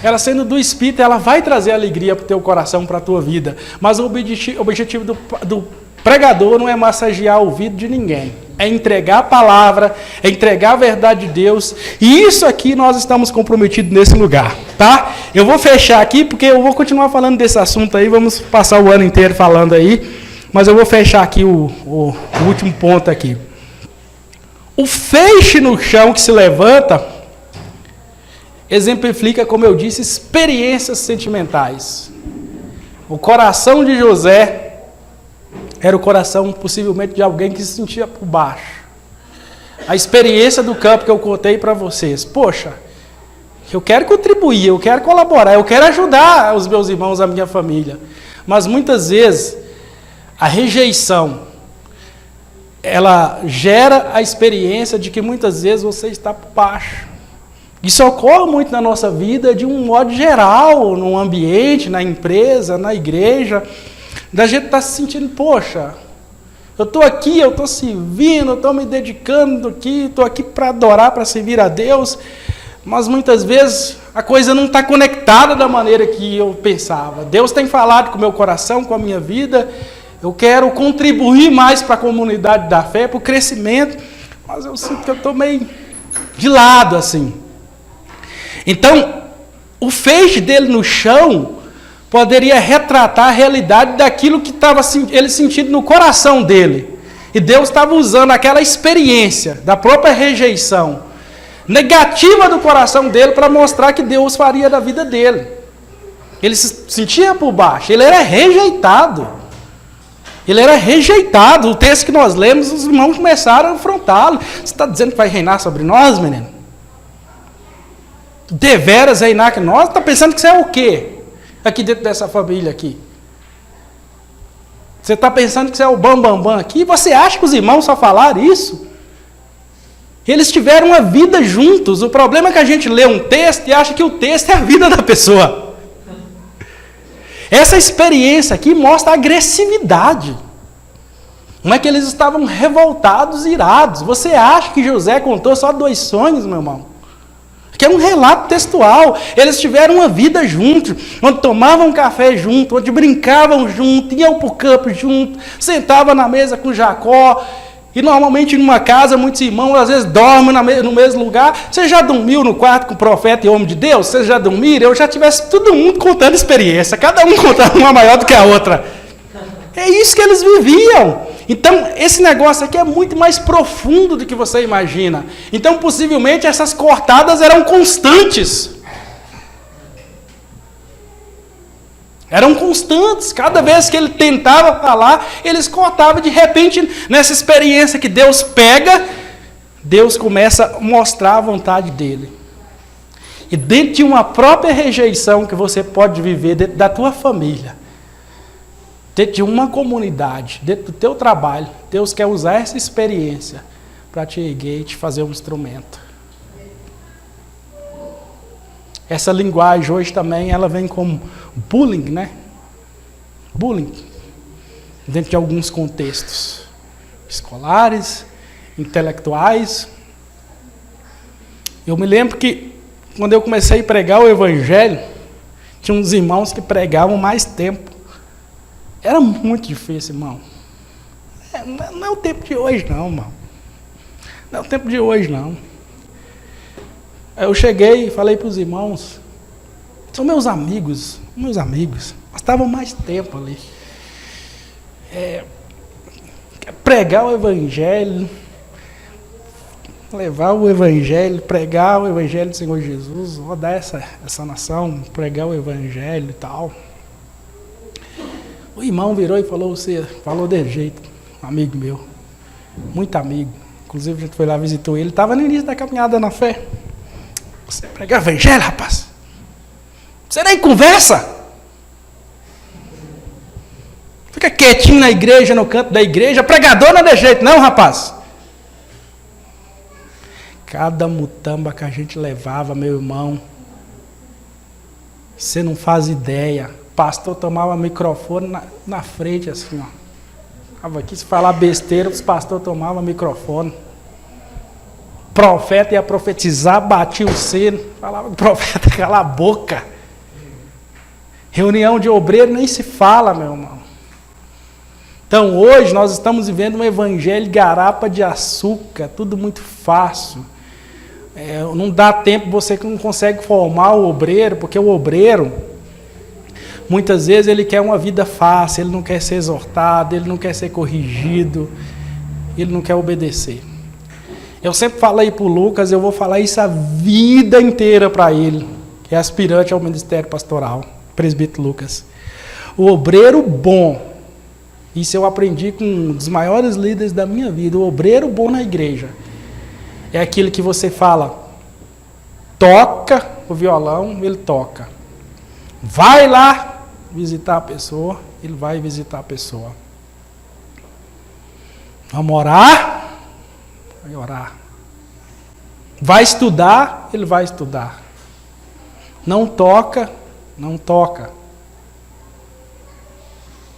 ela sendo do Espírito, ela vai trazer alegria para o teu coração, para a tua vida. Mas o objetivo do pregador não é massagear o ouvido de ninguém. É entregar a palavra, é entregar a verdade de Deus. E isso aqui nós estamos comprometidos nesse lugar, tá? Eu vou fechar aqui, porque eu vou continuar falando desse assunto aí, vamos passar o ano inteiro falando aí. Mas eu vou fechar aqui o último ponto aqui. O feixe no chão que se levanta exemplifica, como eu disse, experiências sentimentais. O coração de José era o coração, possivelmente, de alguém que se sentia por baixo. A experiência do campo que eu contei para vocês. Poxa, eu quero contribuir, eu quero colaborar, eu quero ajudar os meus irmãos, a minha família. Mas muitas vezes, a rejeição, ela gera a experiência de que muitas vezes você está por baixo. Isso ocorre muito na nossa vida, de um modo geral, no ambiente, na empresa, na igreja. Da gente estar se sentindo, poxa, eu estou aqui, eu estou servindo, eu estou me dedicando aqui, estou aqui para adorar, para servir a Deus, mas muitas vezes a coisa não está conectada da maneira que eu pensava. Deus tem falado com o meu coração, com a minha vida, eu quero contribuir mais para a comunidade da fé, para o crescimento, mas eu sinto que eu estou meio de lado, assim. Então, o feixe dele no chão poderia retratar a realidade daquilo que estava ele sentindo no coração dele. E Deus estava usando aquela experiência da própria rejeição negativa do coração dele para mostrar que Deus faria da vida dele. Ele se sentia por baixo, ele era rejeitado. Ele era rejeitado. O texto que nós lemos, os irmãos começaram a afrontá-lo. Você está dizendo que vai reinar sobre nós, menino? Deveras reinar que nós? Está pensando que você é o quê? Aqui dentro dessa família aqui. Você está pensando que você é o bambambam aqui? Você acha que os irmãos só falaram isso? Eles tiveram uma vida juntos. O problema é que a gente lê um texto e acha que o texto é a vida da pessoa. Essa experiência aqui mostra a agressividade. Como é que eles estavam revoltados, irados. Você acha que José contou só 2 sonhos, meu irmão? Que é um relato textual. Eles tiveram uma vida juntos, onde tomavam café junto, onde brincavam junto, iam para o campo junto, sentavam na mesa com Jacó. E normalmente numa casa, muitos irmãos às vezes dormem no mesmo lugar. Você já dormiu no quarto com o profeta e homem de Deus? Vocês já dormiram? Eu já tivesse todo mundo contando experiência, cada um contando uma maior do que a outra. É isso que eles viviam. Então, esse negócio aqui é muito mais profundo do que você imagina. Então, possivelmente, essas cortadas eram constantes. Eram constantes. Cada vez que ele tentava falar, eles cortavam. De repente, nessa experiência que Deus pega, Deus começa a mostrar a vontade dele. E dentro de uma própria rejeição que você pode viver dentro da tua família, dentro de uma comunidade, dentro do teu trabalho, Deus quer usar essa experiência para te erguer e te fazer um instrumento. Essa linguagem hoje também, ela vem como bullying, né? Bullying. Dentro de alguns contextos escolares, intelectuais. Eu me lembro que, quando eu comecei a pregar o Evangelho, tinha uns irmãos que pregavam mais tempo. Era muito difícil, irmão. Não é o tempo de hoje, não, irmão. Não é o tempo de hoje, não. Eu cheguei e falei para os irmãos, são meus amigos, nós estavam mais tempo ali. Pregar o Evangelho, levar o Evangelho, pregar o Evangelho do Senhor Jesus, rodar essa nação, pregar o Evangelho e tal. O irmão virou e falou desse jeito, um amigo meu, muito amigo. Inclusive a gente foi lá, visitou ele, estava no início da caminhada na fé. Você prega o Evangelho, rapaz? Você nem conversa? Fica quietinho na igreja, no canto da igreja. Pregador não é de jeito, não, rapaz. Cada mutamba que a gente levava, meu irmão, você não faz ideia. O pastor tomava microfone na frente, assim, ó. Estava aqui, se falar besteira, os pastores tomavam microfone. O profeta ia profetizar, batia o sino, falava o profeta, cala a boca. Reunião de obreiro nem se fala, meu irmão. Então hoje nós estamos vivendo um evangelho garapa de açúcar, tudo muito fácil. Não dá tempo, você não consegue formar o obreiro, porque o obreiro, muitas vezes ele quer uma vida fácil, ele não quer ser exortado, ele não quer ser corrigido, ele não quer obedecer. Eu sempre falei para o Lucas, eu vou falar isso a vida inteira para ele, que é aspirante ao ministério pastoral, presbítero Lucas. O obreiro bom, isso eu aprendi com um dos maiores líderes da minha vida, o obreiro bom na igreja, é aquele que você fala, toca o violão, ele toca. Vai lá visitar a pessoa, ele vai visitar a pessoa. Vamos orar? Vai orar. Vai estudar? Ele vai estudar. Não toca? Não toca.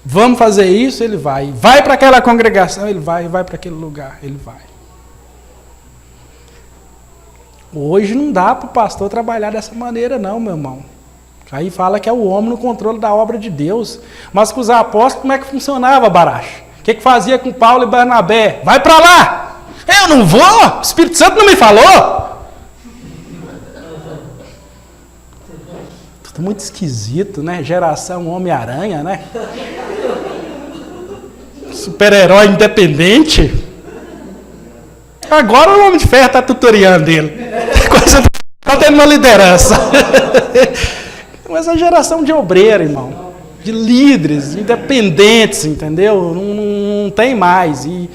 Vamos fazer isso? Ele vai. Vai para aquela congregação? Ele vai. Vai para aquele lugar? Ele vai. Hoje não dá para o pastor trabalhar dessa maneira não, meu irmão. Aí fala que é o homem no controle da obra de Deus. Mas com os apóstolos, como é que funcionava, Baracho? O que fazia com Paulo e Barnabé? Vai para lá! Eu não vou! O Espírito Santo não me falou! Tudo muito esquisito, né? Geração Homem-Aranha, né? Super-herói independente. Agora o Homem de Ferro está tutoriando ele. Está tendo uma liderança. Mas a geração de obreiro, irmão. De líderes, independentes, entendeu? Não tem mais. E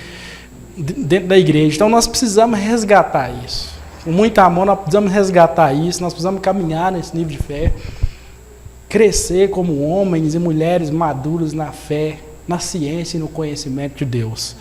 dentro da igreja. Então nós precisamos resgatar isso. Com muito amor nós precisamos resgatar isso. Nós precisamos caminhar nesse nível de fé. Crescer como homens e mulheres maduros na fé, na ciência e no conhecimento de Deus.